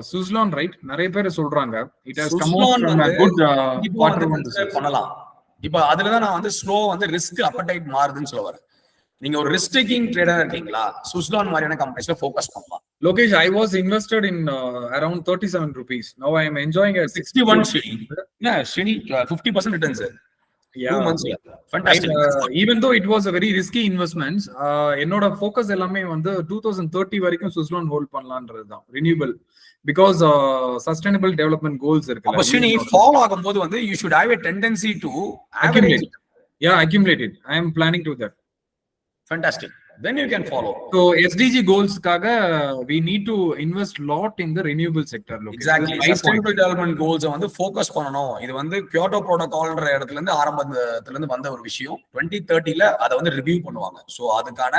Suzlon, right? நிறைய பேர் சொல்றாங்க. It has come out from a good quarter one பண்ணலாம். இப்போ அதுல தான் நான் வந்து ஸ்லோ வந்து ரிஸ்க் அப்படைட் மாறுதுன்னு சொல்ல வரேன். நீங்க ஒரு ரிஸ்க் டேக்கிங் ட்ரேடரா இருக்கீங்களா, Suzlon மாதிரியான கம்பெனிஸ்ல ஃபோக்கஸ் பண்ணலாம். Lokesh, I was invested in around 37 rupees. Now I am enjoying at 61 Srini. Yeah, Srini 50% returns. 2 months. Fantastic. Even though it was a very risky investments, என்னோட focus எல்லாமே வந்து 2030 வரைக்கும் Suzlon hold பண்ணலாம்ன்றது தான். Renewable, because sustainable development goals இருக்கு. அப்ப Srini fall ஆகும்போது வந்து you should have a tendency to accumulate. Yeah, accumulate it. I am planning to that. Fantastic. Then you can follow. So SDG goals kaga we need to invest lot in the renewable sector. Exactly. Sustainable development goals வந்து focus பண்ணனும். இது வந்து Kyoto Protocolன்ற இடத்துல இருந்து ஆரம்பத்துல இருந்து வந்த ஒரு விஷயம். 2030ல அத வந்து ரிவ்யூ பண்ணுவாங்க. சோ அதுக்கான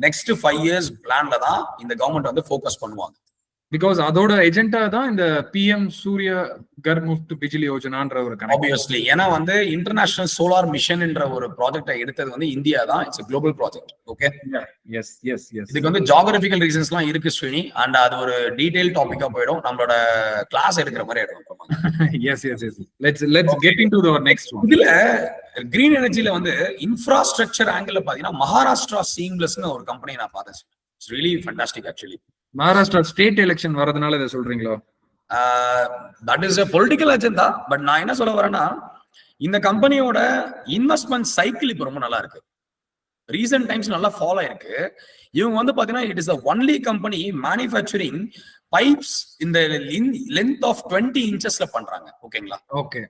next 5 years பிளான்ல தான் இந்த கவர்மெண்ட் வந்து focus பண்ணுவாங்க. பிகாஸ் அதோட எஜெண்டா தான் இந்த பிஎம் சூரிய கர் முஃப்ட் பிஜிலி யோஜனான்ற ஒரு கனெக்ட். ஆப்வியஸ்லி ஏன்னா வந்து இன்டர்நேஷனல் சோலார் மிஷன் என்ற ஒரு ப்ராஜெக்டை எடுத்தது வந்து இந்தியா தான். It's global project. Okay, yes yes yes. இதுக்கு வந்து ஜியோகிராபிக்கல் ரீசன்ஸ்லாம் இருக்கு ஸ்ரீனி, அண்ட் அது ஒரு டீடைல் டாபிக்கா போயிடும், நம்மளோட கிளாஸ் எடுக்கிற மாதிரி எடுக்கும். Yes yes yes. Let's get into the next one. இதுல கிரீன் எனர்ஜில வந்து இன்ஃப்ராஸ்ட்ரக்சர் ஆங்கிள் பாத்தீங்கன்னா மகாராஷ்டிரா சீம்லெஸ்னு ஒரு கம்பெனி நான் பார்த்தேன். It's really fantastic actually. Maharashtra state election வரதுனால இதை சொல்றீங்களோ? That is a political agenda. But நான் என்ன சொல்ல வரேன்னா, இந்த கம்பெனியோட இன்வெஸ்ட்மெண்ட் சைக்கிள் இப்போ ரொம்ப நல்லா இருக்கு. ரீசன்ட் டைம்ஸ் நல்லா ஃபாலோ ஆயிருக்கு. இவங்க வந்து பாத்தீங்கன்னா it is the only company manufacturing pipes இந்த லென்த் ஆஃப் 20 இன்ச்சஸ்ல பண்றாங்க. ஓகேங்களா? ஓகே.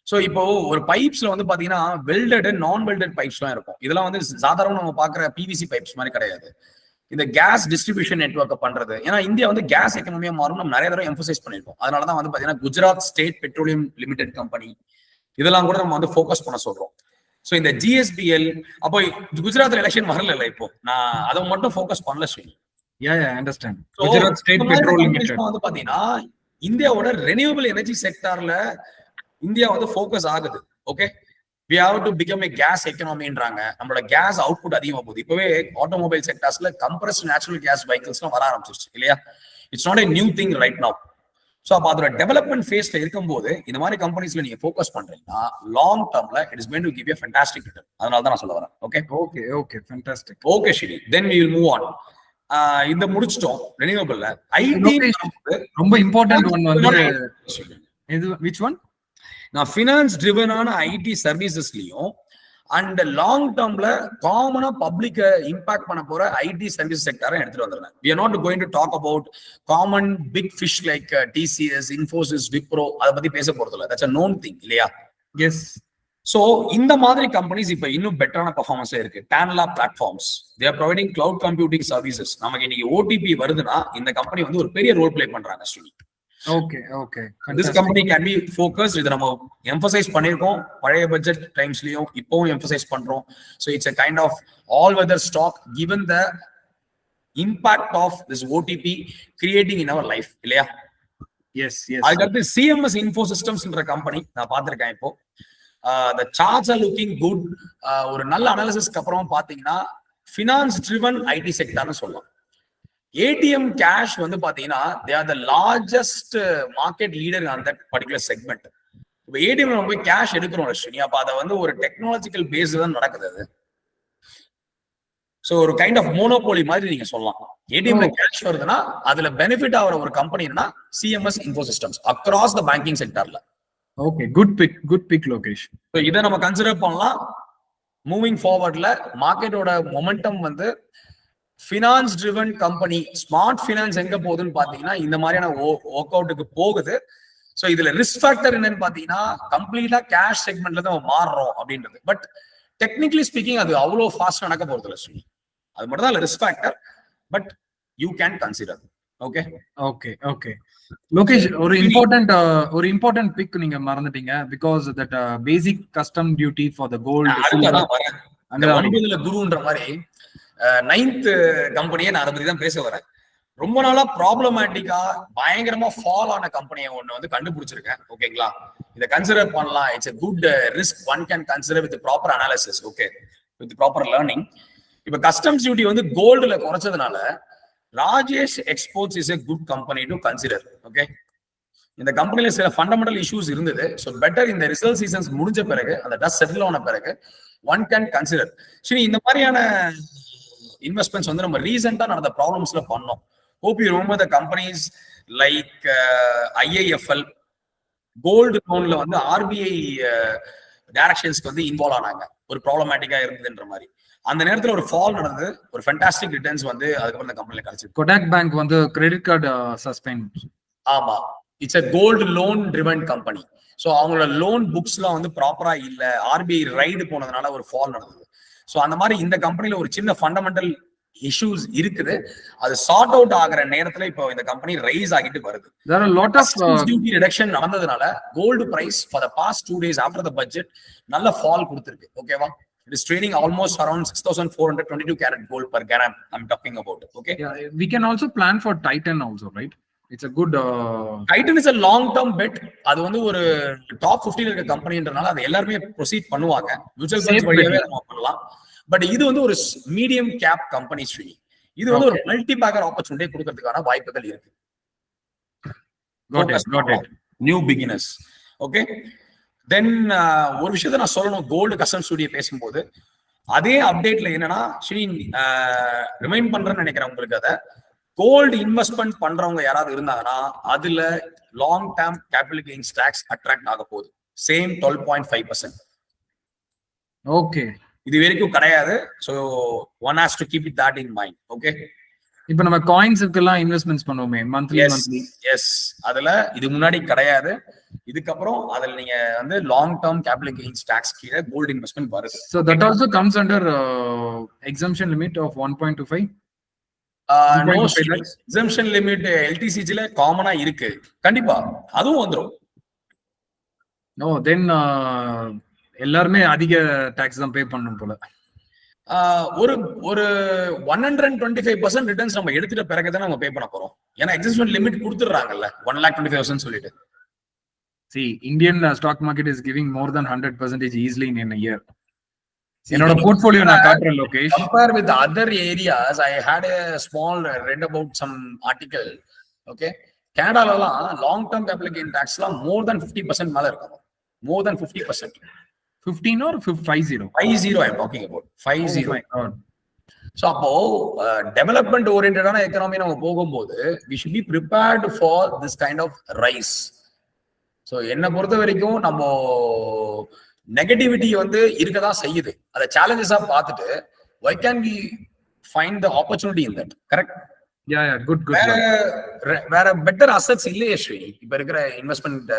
சோ இப்போ ஒரு பைப்ஸ்ல வந்து பாத்தீங்கன்னா வெல்டட் நான் வெல்டட் பைப்ஸ்லாம் இருக்கும். இதெல்லாம் வந்து சாதாரண நம்ம பாக்குற பிவிசி பைப்ஸ் மாதிரி கிடையாது. இந்த கேஸ் டிஸ்ட்ரிபியூஷன் நெட்வொர்க் பண்றது, ஏன்னா இந்தியா வந்து கேஸ் எக்கனாமியா மாறும் நம்ம நிறைய தடவை எம்பசைஸ் பண்ணிருக்கோம். அதனாலதான் வந்து பாத்தீங்கன்னா Gujarat state petroleum limited company இதெல்லாம் கூட நம்ம வந்து ஃபோக்கஸ் பண்ண சொல்றோம். சோ இந்த ஜிஎஸ்பிஎல், அப்போ குஜராத்ல எலெக்ஷன் வரல இப்போ நான் அதை மட்டும் ஃபோக்கஸ் பண்ணல Srini. Yeah yeah understand. Gujarat state petrol limited வந்து பாத்தீங்கன்னா இந்தியாவோட ரெனியூவபிள் எனர்ஜி செக்டார்ல இந்தியா வந்து ஃபோக்கஸ் ஆகுது. Okay, we have to become a gas economy-ன்றாங்க. நம்மளோட கேஸ் அவுட்புட் அதிகமா போகுது. இப்பவே ஆட்டோமொபைல் செக்டார்ஸ்ல கம்ப்ரஸ்ட் நேச்சுரல் கேஸ் வெஹிக்கிள்ஸ்லாம் வர ஆரம்பிச்சிருச்சு இல்லையா? It's not a new thing right now. So அப்ப அதோட டெவலப்மெண்ட் ஃபேஸ்ல இருக்கும்போது இந்த மாதிரி கம்பெனிஸ்ல நீங்க ஃபோக்கஸ் பண்றீங்கன்னா லாங் டர்ம்ல it is going to give you fantastic return. அதனால தான் நான் சொல்ல வரேன். Okay okay okay fantastic. Okay Shri, then we will move on. இந்த முடிச்சிட்டோம் ரெனியூவபிள்ல. ஐடி ரொம்ப இம்பார்ட்டன்ட் ஒன் வந்து இது which one? நான் ஃபினான்ஸ் ட்ரிவனான ஐடி சர்வீசஸ்லயும் அண்ட் லாங் டேர்ம்ல காமனா பப்ளிக் இம்பாக்ட் பண்ண போற ஐடி சர்வீஸ் செக்டரை எடுத்துட்டு வந்துருந்தேன். we are not going to talk about common big fish like TCS, Infosys, Wipro அதை பத்தி பேச போறது இல்ல. that's a known thing இல்லையா? எஸ். சோ இந்த மாதிரி கம்பெனிஸ் இப்ப இன்னும் பெட்டரான பெர்ஃபார்மன்ஸ்ல இருக்கு. Tanla Platforms, they are providing cloud computing services. நமக்கு இன்னைக்கு ஓடிபி வருதுன்னா இந்த கம்பெனி வந்து ஒரு பெரிய ரோல் பிளே பண்றாங்க Sri. Okay okay. this company can be focused. இத நம்ம எம்பசைஸ் பண்ணிருக்கோம் பழைய பட்ஜெட் டைம்ஸ்லயும் இப்பவும் எம்பசைஸ் பண்றோம். so it's a kind of all weather stock given the impact of this OTP creating in our life இல்லையா? Yes yes. அதுக்கு CMS Info Systems-ன்ற company நான் பார்த்திருக்கேன். இப்போ the charts are looking good. ஒரு நல்ல அனாலிசிஸ்க்கு அப்புறம் பாத்தீங்கன்னா ஃபினான்ஸ் ட்ரிவன் ஐடி செக்டார்னு சொல்லலாம். ஏடிஎம் கேஷ் வந்து பாத்தீங்கன்னா they are the largest market leader on that particular segment. இப்போ ஏடிஎம் நம்ம போய் கேஷ் எடுக்கிறோம் ரஷ்மி, அப்ப அதை வந்து ஒரு டெக்னாலஜிக்கல் பேஸ் தான் நடக்குது அது. சோ ஒரு கைண்ட் ஆஃப் மோனோபோலி மாதிரி நீங்க சொல்லலாம். ஏடிஎம்ல கேஷ் வருதுன்னா அதுல பெனிஃபிட் ஆகிற ஒரு கம்பெனின்னா CMS info systems across the banking செக்டர்ல. Okay, good pick location. So இதை நம்ம கன்சிடர் பண்ணலாம். மூவிங் ஃபார்வர்ட்ல மார்க்கெட்டோட மொமெண்டம் வந்து finance driven company, smart finance எங்க போகுதுன்னு பாத்தீங்கன்னா இந்த மாதிரியான ஒர்க் அவுட்டுக்கு போகுது. சோ இதுல ரிஸ்க் ஃபேக்டர் என்னன்னு பாத்தீங்கன்னா கம்ப்ளீட்டா கேஷ் செக்மெண்ட்ல தான் மாறுறோம் அப்படின்றது. பட் டெக்னிக்கலி ஸ்பீக்கிங் அது அவ்வளோ ஃபாஸ்ட் நடக்க போறது இல்லை ஸ்ரீ. அது மட்டும் தான் risk factor, but you can consider. Okay okay okay. Lokesh, ஒரு இம்பார்ட்டன்ட் பிக் நீங்க மறந்துட்டீங்க. Because that basic custom duty for the gold. அதுல குருன்ற மாதிரி 9th கம்பெனியை நான் அதை பத்தி தான் பேச வரேன். ரொம்ப நாளா ப்ராப்ளமேட்டிக்கா பயங்கரமா ஃபால் ஆன கம்பெனியை ஒண்ணு வந்து கண்டுபிடிச்சிருக்கேன். ஓகேங்களா? இதை கன்சிடர் பண்ணலாம். It's a good risk one can consider with the proper analysis. Okay, with proper learning. இப்ப கஸ்டம்ஸ் டியூட்டி வந்து கோல்டுல குறைச்சதுனால Rajesh exports is a good company to consider. Okay, இந்த கம்பெனில சில ஃபண்டமெண்டல் இஷ்யூஸ் இருந்தது. ஸோ பெட்டர் இந்த ரிசல்ட் சீசன்ஸ் முடிஞ்ச பிறகு அந்த டஸ்ட் செட்டில் ஆன பிறகு ஒன் கேன் கன்சிடர். சரி, இந்த மாதிரியான இன்வெஸ்ட்மெண்ட்ஸ் வந்து நம்ம ரீசெண்டா நடந்த ப்ராப்ளம்ஸ்ல பண்ணோம். Hope you remember the companies like IIFL gold லோன்ல வந்து RBI டைரக்ஷன்ஸ்க்கு வந்து இன்வால்வ் ஆனாங்க. ஒரு ப்ராப்ளமேட்டிக்கா இருந்ததுன்ற மாதிரி அந்த நேரத்துல ஒரு ஃபால் நடந்தது. ஒரு ஃபேண்டாஸ்டிக் ரிட்டர்ன்ஸ் வந்து அதுக்கப்புறம் இந்த கம்பெனில கிடைச்சது. கொடாக் பேங்க் வந்து கிரெடிட் கார்டு சஸ்பெண்ட். ஆமா, it's a gold loan driven company. So அவங்களோட லோன் புக்ஸ்லாம் வந்து ப்ராப்பரா இல்ல, RBI ரைடு போனதுனால ஒரு ஃபால் நடந்தது. ஸோ அந்த மாதிரி இந்த கம்பெனில ஒரு சின்ன ஃபண்டமெண்டல் இஷ்யூஸ் இருக்குது. அது சார்ட் அவுட் ஆகிற நேரத்துல இப்போ இந்த கம்பெனி ரைஸ் ஆகிட்டு வருது. டியூட்டி ரிடக்ஷன் நடந்ததுனால gold price for the past 2 days after the budget நல்ல ஃபால் கொடுத்திருக்கு. ஓகேவா? It is trading almost around 6,422 carat gold per gram I'm talking about. Okay, yeah, we can also plan for Titan also, right? It's a good Titan is a long term bet. அது வந்து ஒரு top 50 இருக்க கம்பெனின்றனால அதை எல்லாருமே proceed பண்ணுவாங்க. Mutual funds வழியாவே நம்ம பண்ணலாம். But இது வந்து ஒரு மீடியம் கேப் கம்பெனி ஸ்ரீ. இது வந்து ஒரு மல்டி பேக்கர் ஆப்பர்ச்சுனிட்டி கொடுக்கிறதுக்கான வாய்ப்புகள் இருக்கு. got it. New beginners. Okay, then ஒரு விஷயத்த நான் சொல்லணும். கோல்டு கஸ்டம் ஸ்டுடியோ பேசும்போது அதே அப்டேட்ல என்னன்னா ஸ்ரீ ரிமைண்ட் பண்றேன்னு நினைக்கிறேன் உங்களுக்கு. அதை கோல்டு இன்வெஸ்ட்மெண்ட் பண்றவங்க யாராவது இருந்தாங்கன்னா அதுல long term capital gains tax attract ஆக போகுது. சேம் 12.5%. ஓகே, இது வரைக்கும் கிடையாது. So one has to keep it that in mind. Okay, இப்போ நம்ம காயின்ஸ்க்கெல்லாம் இன்வெஸ்ட்மெண்ட்ஸ் பண்ணுவோமே மந்த்லி. எஸ், அதுல இது முன்னாடி கிடையாது. இதுக்கப்புறம் அதுல நீங்க வந்து long term capital gains tax கீழே கோல்டு இன்வெஸ்ட்மெண்ட் வருது. So that also comes under exemption limit of 1.25. No exemption limit எல்டிசிஜில காமனா இருக்கு. கண்டிப்பா அதுவும் வந்துரும். நோ தென் எல்லாருமே அதிக டாக்ஸ் தான் பே பண்ணணும் போல. ஒரு ஒரு 125% ரிட்டர்ன்ஸ் நம்ம எடுத்துட்ட பிறகு தான் நம்ம பே பண்ண போறோம். ஏன்னா எக்ஸம்ஷன் லிமிட் கொடுத்துறாங்கல்ல 1,25,000 சொல்லிட்டு. See, Indian stock market is giving more than 100% easily in a year. என்னோட போர்ட்ஃபோலியோ நான் காட்டுறேன் Lokesh. Compare with other areas I had a small read about some article. Okay, கனடாலலாம் லாங் டர்ம் கேபிட்டல் கெயின் டாக்ஸ்லாம் more than 50% மேல இருக்கும். More than 50%. 15 or 50? 50 I am talking about. 50. So அப்போ development ஓரியன்டான economy நம்ம போகும்போது we should be prepared for this kind of rise. So என்னை பொறுத்த வரைக்கும் நம்ம நெகட்டிவிட்டி வந்து இருக்கதான் செய்யுது. அதை சேலஞ்சஸா பார்த்துட்டு why can we find the opportunity in that? Correct. Good. வேற பெட்டர் அசெட்ஸ் இல்லையே ஸ்ரீ இப்ப இருக்கிற இன்வெஸ்ட்மெண்ட்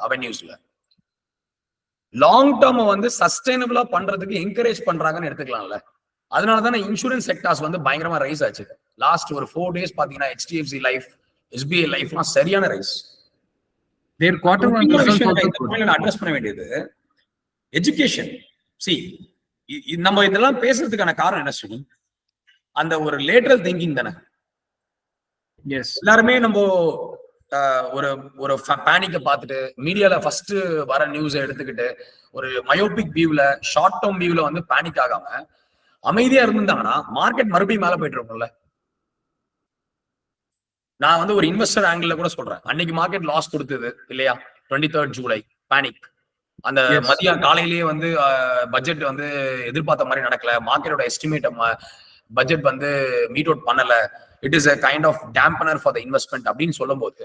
அவென்யூஸ்ல. லாங் டேர்ம் வந்து சஸ்டைனபிளா பண்றதுக்கு என்கரேஜ் பண்றாங்கன்னு எடுத்துக்கலாம்ல. அதனாலதானே இன்சூரன்ஸ் செக்டார்ஸ் வந்து பயங்கரமா ரைஸ் ஆச்சு. லாஸ்ட் ஒரு 4 days பாத்தீங்கன்னா HDFC லைஃப், SBI லைஃப்லாம் சரியான ரைஸ். அட்ரஸ் பண்ண வேண்டியது எஜுகேஷன். சி, நம்ம இதெல்லாம் பேசுறதுக்கான காரணம் என்ன சொல்லி அந்த ஒரு லேட்டரல் திங்கிங் தானே. எல்லாருமே நம்ம ஒரு ஒரு பேனிக்க பார்த்துட்டு மீடியால ஃபர்ஸ்ட் வர நியூஸ் எடுத்துக்கிட்டு ஒரு மயோபிக் வியூல ஷார்ட் டேர்ம் வியூல வந்து பேனிக் ஆகாம அமைதியா இருந்திருந்தாங்கன்னா மார்க்கெட் மறுபடியும் மேல போயிட்டு இருக்கும்ல. நான் வந்து ஒரு இன்வெஸ்டர் ஆங்கிள் கூட சொல்றேன். அன்னைக்கு மார்க்கெட் லாஸ் கொடுத்தது இல்லையா 23rd July பேனிக். அந்த மதியம் காலையிலேயே வந்து பட்ஜெட் வந்து எதிர்பார்த்த மாதிரி நடக்கல. மார்க்கெட்டோட எஸ்டிமேட் பட்ஜெட் வந்து மீட் அவுட் பண்ணல. It is a kind of dampener for the investment அப்படின்னு சொல்லும் போது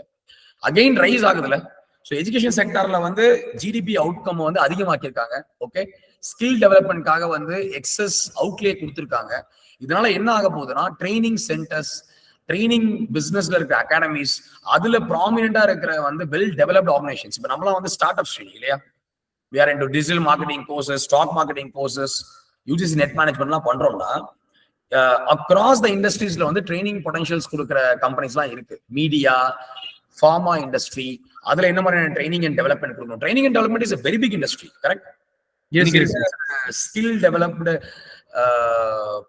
அகைன் ரைஸ் ஆகுதுல. ஸோ எஜுகேஷன் செக்டார்ல வந்து ஜிடிபி அவுட்கம் வந்து அதிகமாக்கியிருக்காங்க. ஓகே, ஸ்கில் டெவலப்மெண்ட்காக வந்து எக்ஸஸ் அவுட்லே கொடுத்துருக்காங்க. இதனால என்ன ஆக போகுதுன்னா ட்ரைனிங் சென்டர்ஸ், ட்ரைனிங் பிசினஸ்ல இருக்கிற அகாடமிஸ், அதுல ப்ராமினெண்டா இருக்கிற வந்து வெல் டெவலப்ட் ஆர்கனைசேஷன்ஸ். இப்போ நம்மளாம் வந்து ஸ்டார்ட் அப் ஸ்ட்ரீட் இல்லையா, we are into digital marketing courses, stock marketing courses, UGC net managementலாம் பண்றோம்னா அக்ராஸ் த இண்டஸ்ட்ரீஸ்ல வந்து ட்ரைனிங் பொட்டன்ஷியல்ஸ் கொடுக்குற கம்பெனிஸ்லாம் இருக்கு. மீடியா, ஃபார்மா இண்டஸ்ட்ரி, அதுல என்ன மாதிரியான ட்ரைனிங் அண்ட் டெவலப்மெண்ட் கொடுக்கணும். Training and development is a very big industry, correct? Skill developed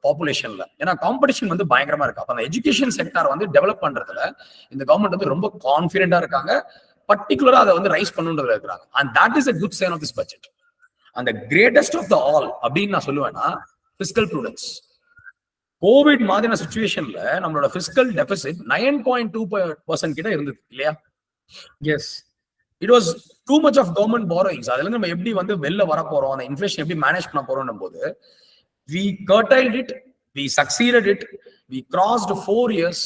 பாப்புலேஷன்ல ஏன்னா காம்படிஷன் வந்து பயங்கரமா இருக்கு. அப்ப அந்த எஜுகேஷன் செக்டார் வந்து டெவலப் பண்றதுல இந்த கவர்மெண்ட் வந்து ரொம்ப கான்பிடென்டா இருக்காங்க. பர்டிகுலரா அதை வந்து ரைஸ் பண்ணுன்றதுல இருக்கிறாங்க. And that is a good sign of this budget. அந்த கிரேட்டஸ்ட் ஆஃப் த ஆல் அப்படின்னு நான் சொல்லுவேன்னா பிஸ்கல் ப்ரூடன்ஸ். கோவிட் மாதிரியான சிச்சுவேஷன்ல நம்மளோட பிஸ்கல் டெபிசிட் 9.2% கிட்ட இருந்தது இல்லையா? Yes, it was too much of government borrowings. அதுல இருந்து நம்ம எப்படி வந்து வெளில வர போறோம், அந்த இன்ஃபிளேஷன் எப்படி மேனேஜ் பண்ண போறோம் போது we curtailed it, we succeeded it, we crossed 4 years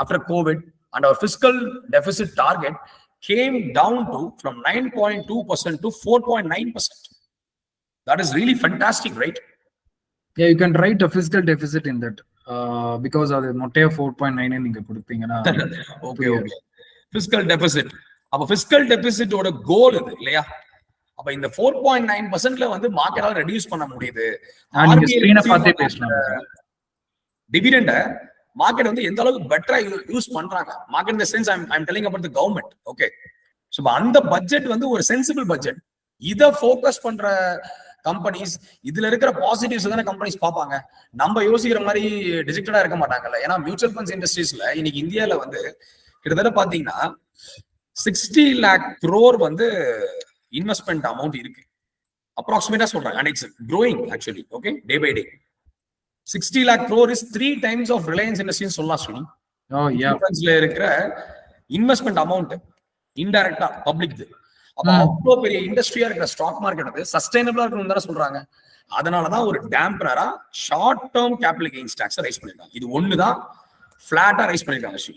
after COVID and our fiscal deficit target came down to from 9.2% to 4.9%. That is really fantastic, right? Yeah, you can write a fiscal deficit in that because அது மொட்டையா 4.9 நீங்க கொடுப்பீங்கன்னா okay fiscal deficit. அப்ப fiscal deficit ஓட கோல் இது இல்லையா? அப்ப இந்த 4.9%ல வந்து மார்க்கெட்டால ரெடியூஸ் பண்ண முடியுது. டிவிடெண்ட மார்க்கெட் வந்து எந்த அளவுக்கு பெட்டரா யூஸ் பண்றாங்க. மார்க்கெட் இந்த sense I am telling about the government. Okay, so அந்த பட்ஜெட் வந்து ஒரு சென்சிபிள் பட்ஜெட். இத ஃபோக்கஸ் பண்ற கம்பெனிஸ், இதுல இருக்கிற பாசிட்டிவ்ஸ் தானே கம்பெனிஸ் பார்ப்பாங்க. நம்ம யோசிக்கிற மாதிரி டிஜிட்டலா இருக்க மாட்டாங்கல்ல. ஏன்னா மியூச்சுவல் ஃபண்ட்ஸ் இண்டஸ்ட்ரீஸ்ல இன்னைக்கு இந்தியால வந்து கிட்டத்தட்ட பாத்தீங்கன்னா 60 lakh crore வந்து இன்வெஸ்ட்மெண்ட் அமௌண்ட் இருக்கு அப்ராக்சிமேட்டா சொல்றேன், and it's growing actually, okay, day by day. 60 lakh crore is 3 times of Reliance Industries சொல்லலாம் ஸ்ரீனி. Oh yeah. டிஃபரன்ஸ்ல இருக்கிற இன்வெஸ்ட்மெண்ட் அமௌண்ட் இன்டைரக்டா பப்ளிக். அப்ப அவ்வளோ பெரிய இண்டஸ்ட்ரியா இருக்கிற ஸ்டாக் மார்க்கெட் வந்து சஸ்டைனபிளா இருக்கணும்னு தானே சொல்றாங்க. அதனாலதான் ஒரு டேம்பரா short term capital gains tax rise பண்ணிருக்காங்க. இது ஒண்ணுதான் ஃபிளாட்டா ரைஸ் பண்ணிருக்காங்க Sri.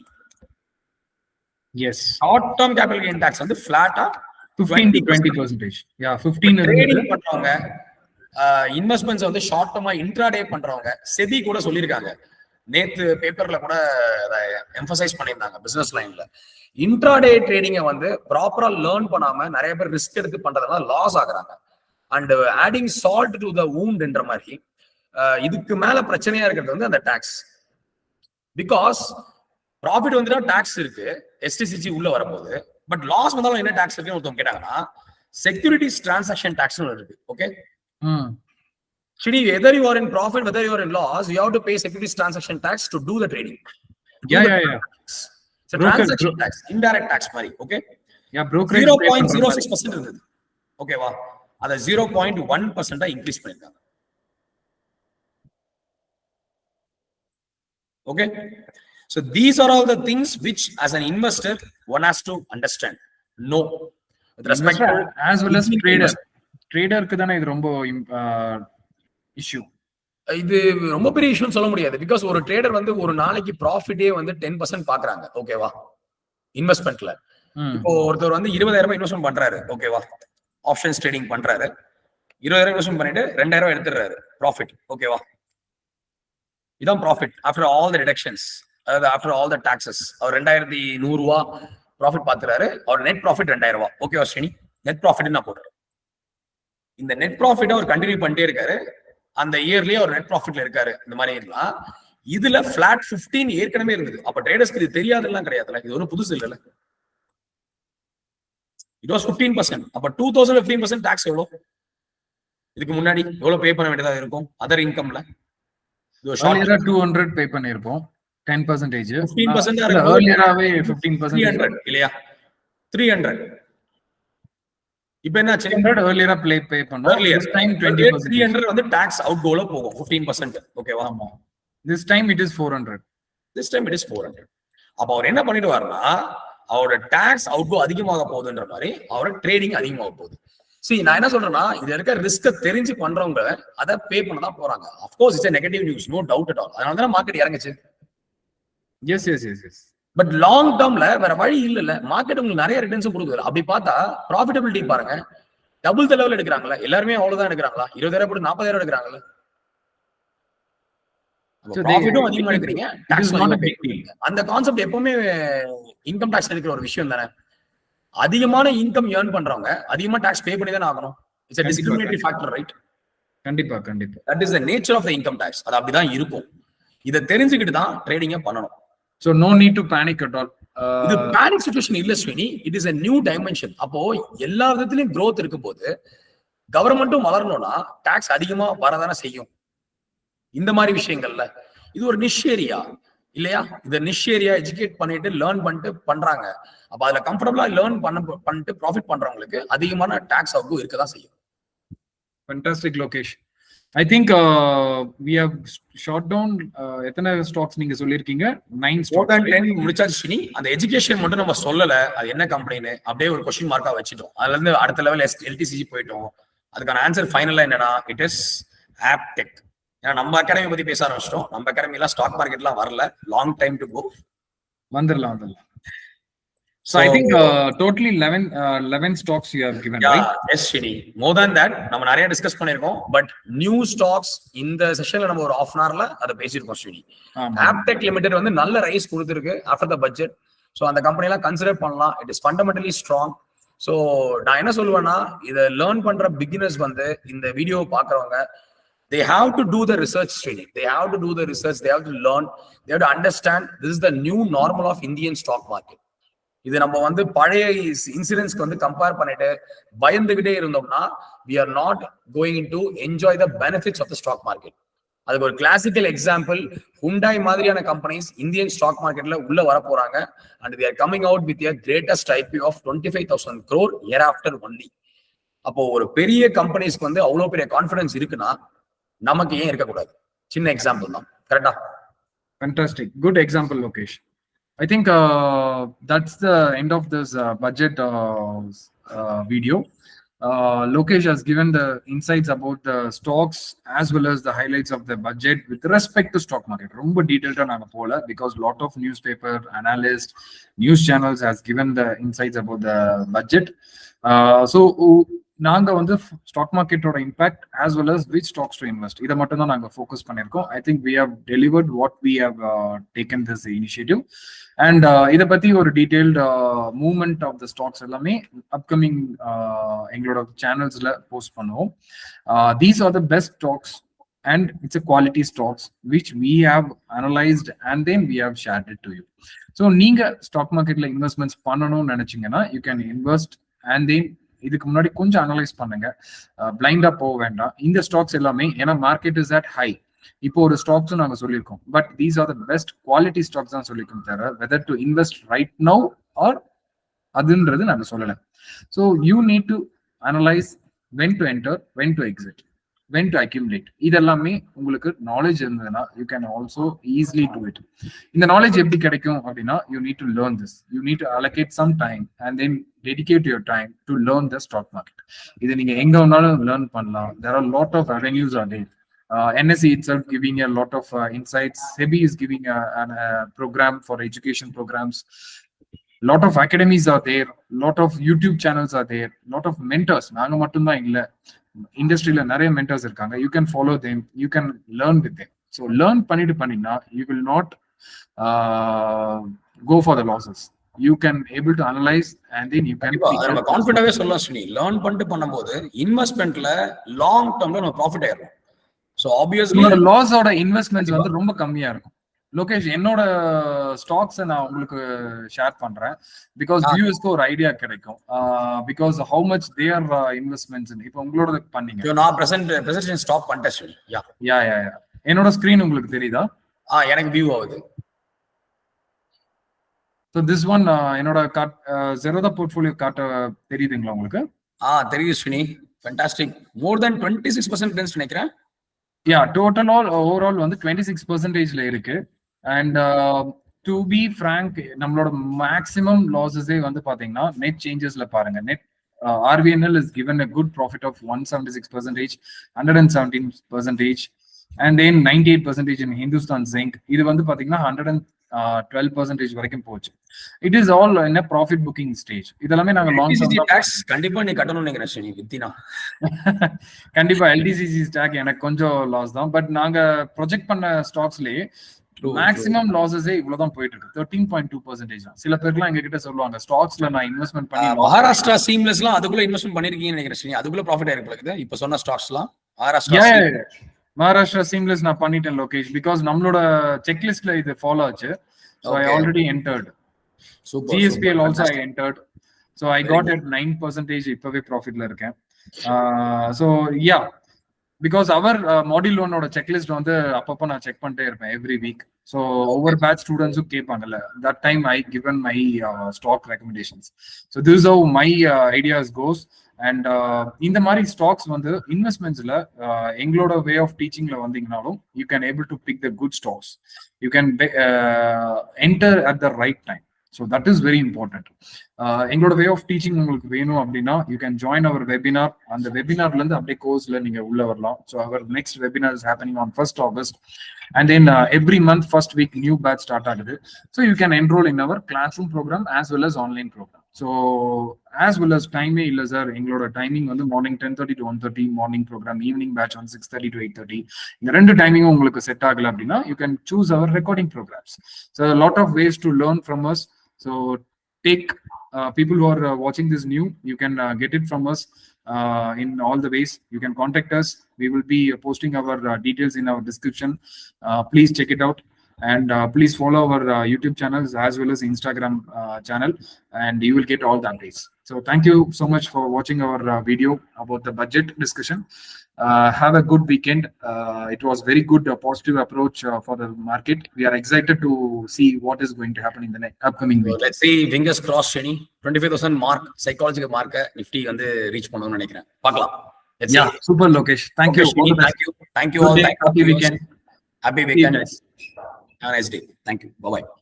Yes, short term capital gain tax வந்து ஃபிளாட்டா 15 to 20%. Yeah, 15 ட்ரேடிங் பண்றவங்க, இன்வெஸ்ட்மெண்ட்ஸ் வந்து ஷார்ட் டேர்மா இன்ட்ராடே பண்றவங்க செபி கூட சொல்லியிருக்காங்க. நேத்து பேப்பர்ல கூட எம்பசைஸ் பண்ணியிருந்தாங்க பிசினஸ் லைன்ல. இன்ட்ராடே ட்ரேடிங்கை வந்து ப்ராப்பரா லேர்ன் பண்ணாம நிறைய பேர் ரிஸ்க் எடுத்து பண்றதுனால லாஸ் ஆகுறாங்க. And adding salt to the வூண்ட்ன்ற மாதிரி இதுக்கு மேல பிரச்சனையா இருக்கிறது வந்து அந்த டாக்ஸ். பிகாஸ் ப்ராஃபிட் வந்துட்டா டாக்ஸ் இருக்கு, எஸ்டிசிசி உள்ள வரப்போகுது. பட் லாஸ் வந்தாலும் என்ன டாக்ஸ் இருக்குன்னு ஒருத்தவங்க கேட்டாங்கன்னா செக்யூரிட்டிஸ் டிரான்சாக்ஷன் டாக்ஸ் இருக்கு. Okay, Shri, whether you are in profit, whether you are in loss, you have to pay securities transaction tax to do the trading. Yeah. It's a transaction tax, indirect tax mari, okay? Yeah, brokerage 0.06% இருந்தது. ஓகேவா? அத 0.1% increase பண்ணிருக்காங்க. Okay? So these are all the things which as an investor one has to understand. No. With respect to as well as ட்ரேடருக்கு தானே இது ரொம்ப issue. இது ரொம்ப பெரிய இஷ்யூன்னு சொல்ல முடியாது. பிகாஸ் ஒரு ட்ரேடர் வந்து ஒரு நாளைக்கு ப்ராஃபிட்டே வந்து 10% பாக்குறாங்க. ஓகேவா? இன்வெஸ்ட்மெண்ட்ல இப்போ ஒருத்தர் வந்து 20,000 இன்வெஸ்ட்மெண்ட் பண்றாரு. ஓகேவா? ஆப்ஷன்ஸ் ட்ரேடிங் பண்றாரு. 20,000 இன்வெஸ்ட்மெண்ட் பண்ணிட்டு 2,000 எடுத்துறாரு ப்ராஃபிட். ஓகேவா? இதான் profit after all the deductions, அதாவது ஆஃப்டர் ஆல் தி டாக்ஸஸ். அவர் 2,100 ரூபா ப்ராஃபிட் பாத்துறாரு. அவர் நெட் ப்ராஃபிட் 2,000 ரூபா. ஓகேவா ஸ்ரீனி? நெட் ப்ராஃபிட் நான் போடுறேன். இந்த நெட் ப்ராஃபிட் அவர் கண்டினியூ பண்ணிட்டே இருக்காரு. அந்த இயர்லயே அவர் நெட் ப்ராஃபிட்ல இருக்காரு. இந்த மாதிரி இருக்கலாம். இதுல பிளாட் 15 ஏற்கனவே இருந்தது. அப்ப ட்ரேடர்ஸ்க்கு இது தெரியாதுலாம் கிடையாதுல. இது ஒன்றும் புதுசு இல்லைல்ல. It was 15%. அப்ப 2015% டாக்ஸ் எவ்வளவு? இதுக்கு முன்னாடி எவ்வளவு பே பண்ண வேண்டியதா இருக்கும்? அதர் இன்கம்ல 200 பே பண்ணிருப்போம். 10% 15% earlier-ஆவே 15% 300 இல்லையா? 300. இப்போ என்ன 300 earlier-ஆ பே பண்ணோம். This time 20%. 300 வந்து டாக்ஸ் அவுட் கோல போகும் 15%. ஓகேவா? ஆமா. This time it is 400. This time it is 400. அப்ப அவர் என்ன பண்ணிட்டு வரனா, அவரோட டாக்ஸ் அவுட் கோ அதிகமாக போகுதுன்ற மாதிரி அவரோட ட்ரேடிங் அதிகமாக போகுது. See, நான் என்ன சொல்றேன்னா, இதுல இருக்க ரிஸ்க தெரிஞ்சு பண்றவங்க அதை பே பண்ண தான் போறாங்க. Of course it's a negative news, no doubt at all. அதனால தான் மார்க்கெட் இறங்குச்சு. Yes. பட் லாங் டேர்ம்ல வேற வழி இல்ல. மார்க்கெட் உங்களுக்கு நிறைய ரிட்டர்ன்ஸ் கொடுக்குது. அப்படி பார்த்தா ப்ராஃபிட்டபிலிட்டி பாருங்க, டபுள் த லெவல் எடுக்கிறாங்களா? எல்லாருமே அவ்வளவுதான் எடுக்கிறாங்களா? 20,000 போட்டு 40,000 எடுக்கிறாங்கல்ல. ப்ராஃபிட்டும் அதிகமா எடுக்கிறீங்க, அந்த கான்செப்ட் எப்பவுமே இன்கம் டாக்ஸ் எடுக்கிற ஒரு விஷயம் தானே. அதிகமான இன்கம் ஏர்ன் பண்றவங்க அதிகமா டாக்ஸ் பே பண்ணி தானே ஆகணும். It's a discriminatory factor, right? கண்டிப்பா. That is the nature of the income tax. அது அப்படிதான் இருக்கும். இத தெரிஞ்சுக்கிட்டு தான் ட்ரேடிங்க பண்ணணும். So no need to panic at all. இது பேனிக் சிச்சுவேஷன் இல்ல Srini. It is a new dimension. அப்போ எல்லா விதத்திலயும் growth இருக்கும் போது கவர்மெண்ட்டும் வளரணும்னா டாக்ஸ் அதிகமா வரதானே செய்யும். இந்த மாதிரி விஷயங்கள்ல இது ஒரு நிஷ் ஏரியா இல்லையா? இந்த நிஷ் ஏரியா எஜுகேட் பண்ணிட்டு லேர்ன் பண்ணிட்டு பண்றாங்க. அப்ப அதுல கம்ஃபர்டபுளா லேர்ன் பண்ணிட்டு ப்ராஃபிட் பண்றவங்களுக்கு அதிகமான டாக்ஸ் அவுட் இருக்கதான் செய்யும். Fantastic location. I think we have shot down எத்தனை ஸ்டாக்ஸ் நீங்க சொல்லிருக்கீங்க? 9 stocks. 10 முடிச்சாச்சு. அந்த எஜுகேஷன் மட்டும் நம்ம சொல்லல, அது என்ன கம்பெனின்னு அப்படியே ஒரு क्वेश्चन மார்க்கா வச்சிட்டோம். அதுல இருந்து அடுத்த லெவல் எல்டிசிஜி போயிட்டோம். அதுக்கான ஆன்சர் ஃபைனலா என்னன்னா, இட் இஸ் ஆப்டெக். ஏன்னா நம்ம அகாடமி பத்தி பேச ஆரம்பிச்சிட்டோம். நம்ம அகாடமி எல்லாம் ஸ்டாக் மார்க்கெட்லாம் வரல, லாங் டைம் டு கோ. வந்துடலாம். So I think totally 11 stocks you have given, yeah, right? Yes, Shini. More than that, நம்ம நிறைய டிஸ்கஸ் பண்ணிருக்கோம். பட் நியூ ஸ்டாக்ஸ் இந்த செஷன்ல நம்ம ஒரு half an hourல அத பேசிருக்கோம் Shini. ஆப்டெக் லிமிடெட் வந்து நல்ல ரைஸ் கொடுத்திருக்கு ஆஃப்டர் த பட்ஜெட். சோ அந்த கம்பெனி எல்லாம் கன்சிடர் பண்ணலாம். It is fundamentally strong. So நான் என்ன சொல்லுவேன்னா, இத லேர்ன் பண்ற பிகினர்ஸ் வந்து இந்த வீடியோ பாக்குறவங்க, they have to do the research training. They have to do the research. They have to learn. They have to understand this is the new normal of Indian stock market. இது நம்ம வந்து பழைய இன்சூரன்ஸ்க்கு வந்து compare பண்ணிட்டு பயந்துகிட்டே இருந்தோம்னா we are not going to enjoy the benefits of the stock market. அதுக்கு ஒரு கிளாசிக்கல் எக்ஸாம்பிள் ஹுண்டாய் மாதிரியான கம்பெனிஸ் இந்தியன் ஸ்டாக் மார்க்கெட்ல உள்ள வர போறாங்க. And they are coming out with a greatest IPO of 25,000 crore year after only. அப்போ ஒரு பெரிய கம்பெனிஸ்க்கு வந்து அவ்வளவு பெரிய கான்ஃபிடன்ஸ் இருக்குன்னா நமக்கு ஏன் இருக்கக்கூடாது? சின்ன எக்ஸாம்பிள் தான். கரெக்டா? Fantastic. Good example, Lokesh. I think that's the end of this budget video. Lokesh has given the insights about the stocks as well as the highlights of the budget with respect to stock market. Romba detailed on pola because lot of newspaper analysts, news channels has given the insights about the budget. So நாங்க வந்து stock மார்க்கெட்டோட impact as well as which stocks to invest இதை மட்டும் தான் நாங்க focus பண்ணிருக்கோம். I think we have delivered what we have taken this initiative and இதை பத்தி ஒரு detailed movement of the stocks எல்லாமே அப்கமிங் எங்களோட சேனல்ஸ்ல போஸ்ட் பண்ணுவோம். These are the best stocks and it's a quality stocks which we have analyzed and then we have shared it to you. So நீங்க stock மார்க்கெட்ல investments பண்ணணும்னு நினைச்சீங்கன்னா you can invest and then இதுக்கு முன்னாடி கொஞ்சம் analyse பண்ணுங்க, பிளைண்டா போக வேண்டாம். இந்த ஸ்டாக்ஸ் எல்லாமே ஏன்னா மார்க்கெட் இஸ் அட் ஹை, இப்போ ஒரு ஸ்டாக்ஸும் நாங்க சொல்லியிருக்கோம், but these are the best quality stocks தான் சொல்லியிருக்கோம் தவிர whether to invest right now or அதுன்றது நாங்க சொல்லலை. So you need to analyse when to enter, when to exit, when to accumulate. இதெல்லாமே உங்களுக்கு நாலேஜ் இருந்ததுன்னா you can also easily do it. இந்த நாலேஜ் எப்படி கிடைக்கும் அப்படின்னா you need to learn this, you need to allocate some time and then dedicate your time to learn the stock market. இது நீங்க எங்க வேணாலும் லேர்ன் பண்ணலாம். there are lot of avenues are there. NSE itself giving a lot of insights. SEBI is giving a program for education programs. Lot of academies are there, lot of YouTube channels are there, lot of mentors. நாங்க மட்டும் தான் இல்ல, இண்டஸ்ட்ரியில நிறைய mentors இருக்காங்க. You can follow them, you can learn with them. So learn பண்ணினா you will not go for the losses. You can able to analyze and then you can நம்ம கான்ஃபிடன்ட்டாவே சொல்லலாம் சுனி. லேர்ன் பண்ணிட்டு பண்ணும்போது இன்வெஸ்ட்மென்ட்ல லாங் டர்ம்ல நம்ம ப்ராஃபிட் ஆயிரும். So obviously loss ஓட investments வந்து ரொம்ப கம்மியா இருக்கும். லோகேஷ், என்னோட ஸ்டாக்ஸ் நான் உங்களுக்கு ஷேர் பண்றேன் பிகாஸ் வியூவர்ஸ்க்கு ஒரு ஐடியா கிடைக்கும். Because how much they are investments. இப்போ உங்களோட பண்ணீங்க, நான் பிரசன்டேஷன் ஸ்டாப் பண்ணிட்டேன் சுனி. யா என்னோட ஸ்கிரீன் உங்களுக்கு தெரியுதா? எனக்கு வியூ ஆகுது. So this one என்னோட Zerodha portfolio காட்ட தெரியுதுங்களா உங்களுக்கு? தெரியுது சுனி. ஃபேண்டாஸ்டிக். மோர் தென் 26% ரிட்டர்ன்ஸ் நினைக்கிறேன். டோட்டல் ஓவரால் வந்து 26%ல இருக்கு. அண்ட் டு பி ஃப்ராங்க், நம்மளோட மேக்ஸிமம் லாஸஸே வந்து பாத்தீங்கன்னா நெட் சேஞ்சஸ்ல பாருங்க. Net RVNL is given a good profit of 176%, 117%, and then 98% in Hindustan Zinc. இது வந்து பாத்தீங்கன்னா 112% வரைக்கும் போச்சு. It is all in a profit booking stage. இதெல்லாமே நாங்க லாங் டர்ம் டாக்ஸ் கண்டிப்பா நீ கட்டணும்னு நினைக்கிறேன் சுனி. வித்தினா கண்டிப்பா LTCC ஸ்டாக் எனக்கு கொஞ்சம் லாஸ் தான். பட் நாங்க ப்ரொஜெக்ட் பண்ண ஸ்டாக்ஸ்லயே மேக்ஸிமம் லாஸஸே இவ்வளவுதான் போயிட்டு இருக்கு. 13.2% தான். சில பேர்லாம் எங்க கிட்ட சொல்லுவாங்க ஸ்டாக்ஸ்ல நான் இன்வெஸ்ட்மெண்ட் பண்ணி மகாராஷ்டிரா சீம்லெஸ்லாம் அதுக்குள்ள இன்வெஸ்ட்மெண்ட் பண்ணிருக்கீங்கன்னு நினைக்கிறேன் சுனி. அதுக்குள்ள ப்ராஃபிட் ஆயிருக்கு. இப்ப சொன்ன ஸ்டாக்ஸ்லாம் மகாராஷ்டிரா சீம்லெஸ் நான் பண்ணிட்டேன் லோகேஷ். பிகாஸ் நம்மளோட செக்லிஸ்ட்ல இது ஃபாலோ ஆச்சு. So I already entered. Super. GSPL also I entered. So I got at 9% இப்பவே ப்ராஃபிட்ல இருக்கேன். So yeah, because our module 1 ஓட செக்லிஸ்ட் வந்து அப்பப்போ நான் செக் பண்ணிட்டே இருப்பேன் every week. So over batch students கேட்பாங்கல்ல, that time I given my stock recommendations. So this is how my ideas goes. And இந்த மாதிரி ஸ்டாக்ஸ் வந்து இன்வெஸ்ட்மெண்ட்ஸ்ல எங்களோட வே ஆஃப் டீச்சிங்ல வந்தீங்கனாலும் you can able to pick the good stocks. You can enter at the right time. So that is very important. எங்களோட way of teaching உங்களுக்கு வேணும் அப்படின்னா you can join our webinar. அந்த வெபினார்ல இருந்து அப்படியே கோர்ஸ்ல நீங்க உள்ள வரலாம். So our next webinar is happening on 1st August. And then every month, first week, new batch start ஆகுது. So you can enroll in our classroom program as well as online program. So as well as time இல்ல sir, எங்களோட timing வந்து morning 10:30 to 1:30 morning program, evening batch வந்து 6:30 to 8:30. இந்த ரெண்டு டைமிங்கும் உங்களுக்கு set ஆகல அப்படின்னா you can choose our recording programs. So a lot of ways to learn from us. So take people who are watching this new, you can get it from us in all the ways. You can contact us. We will be posting our details in our description. Please check it out. And please follow our YouTube channels as well as Instagram channel, and you will get all the updates. So thank you so much for watching our video about the budget discussion. Have a good weekend. It was very good, positive approach for the market. We are excited to see what is going to happen in the upcoming So week. let's see, fingers crossed, Shani. 25,000 mark, psychological mark, Nifty வந்து reach பண்ணணும்னு நினைக்கிறேன். பார்க்கலாம். Let's Yeah, see. super Lokesh. Thank Okay, you. All Shani, the best. thank you. Thank you Good all. day, Thank you. happy weekend. Happy See you weekend. guys. Have a nice day. Thank you. Bye-bye.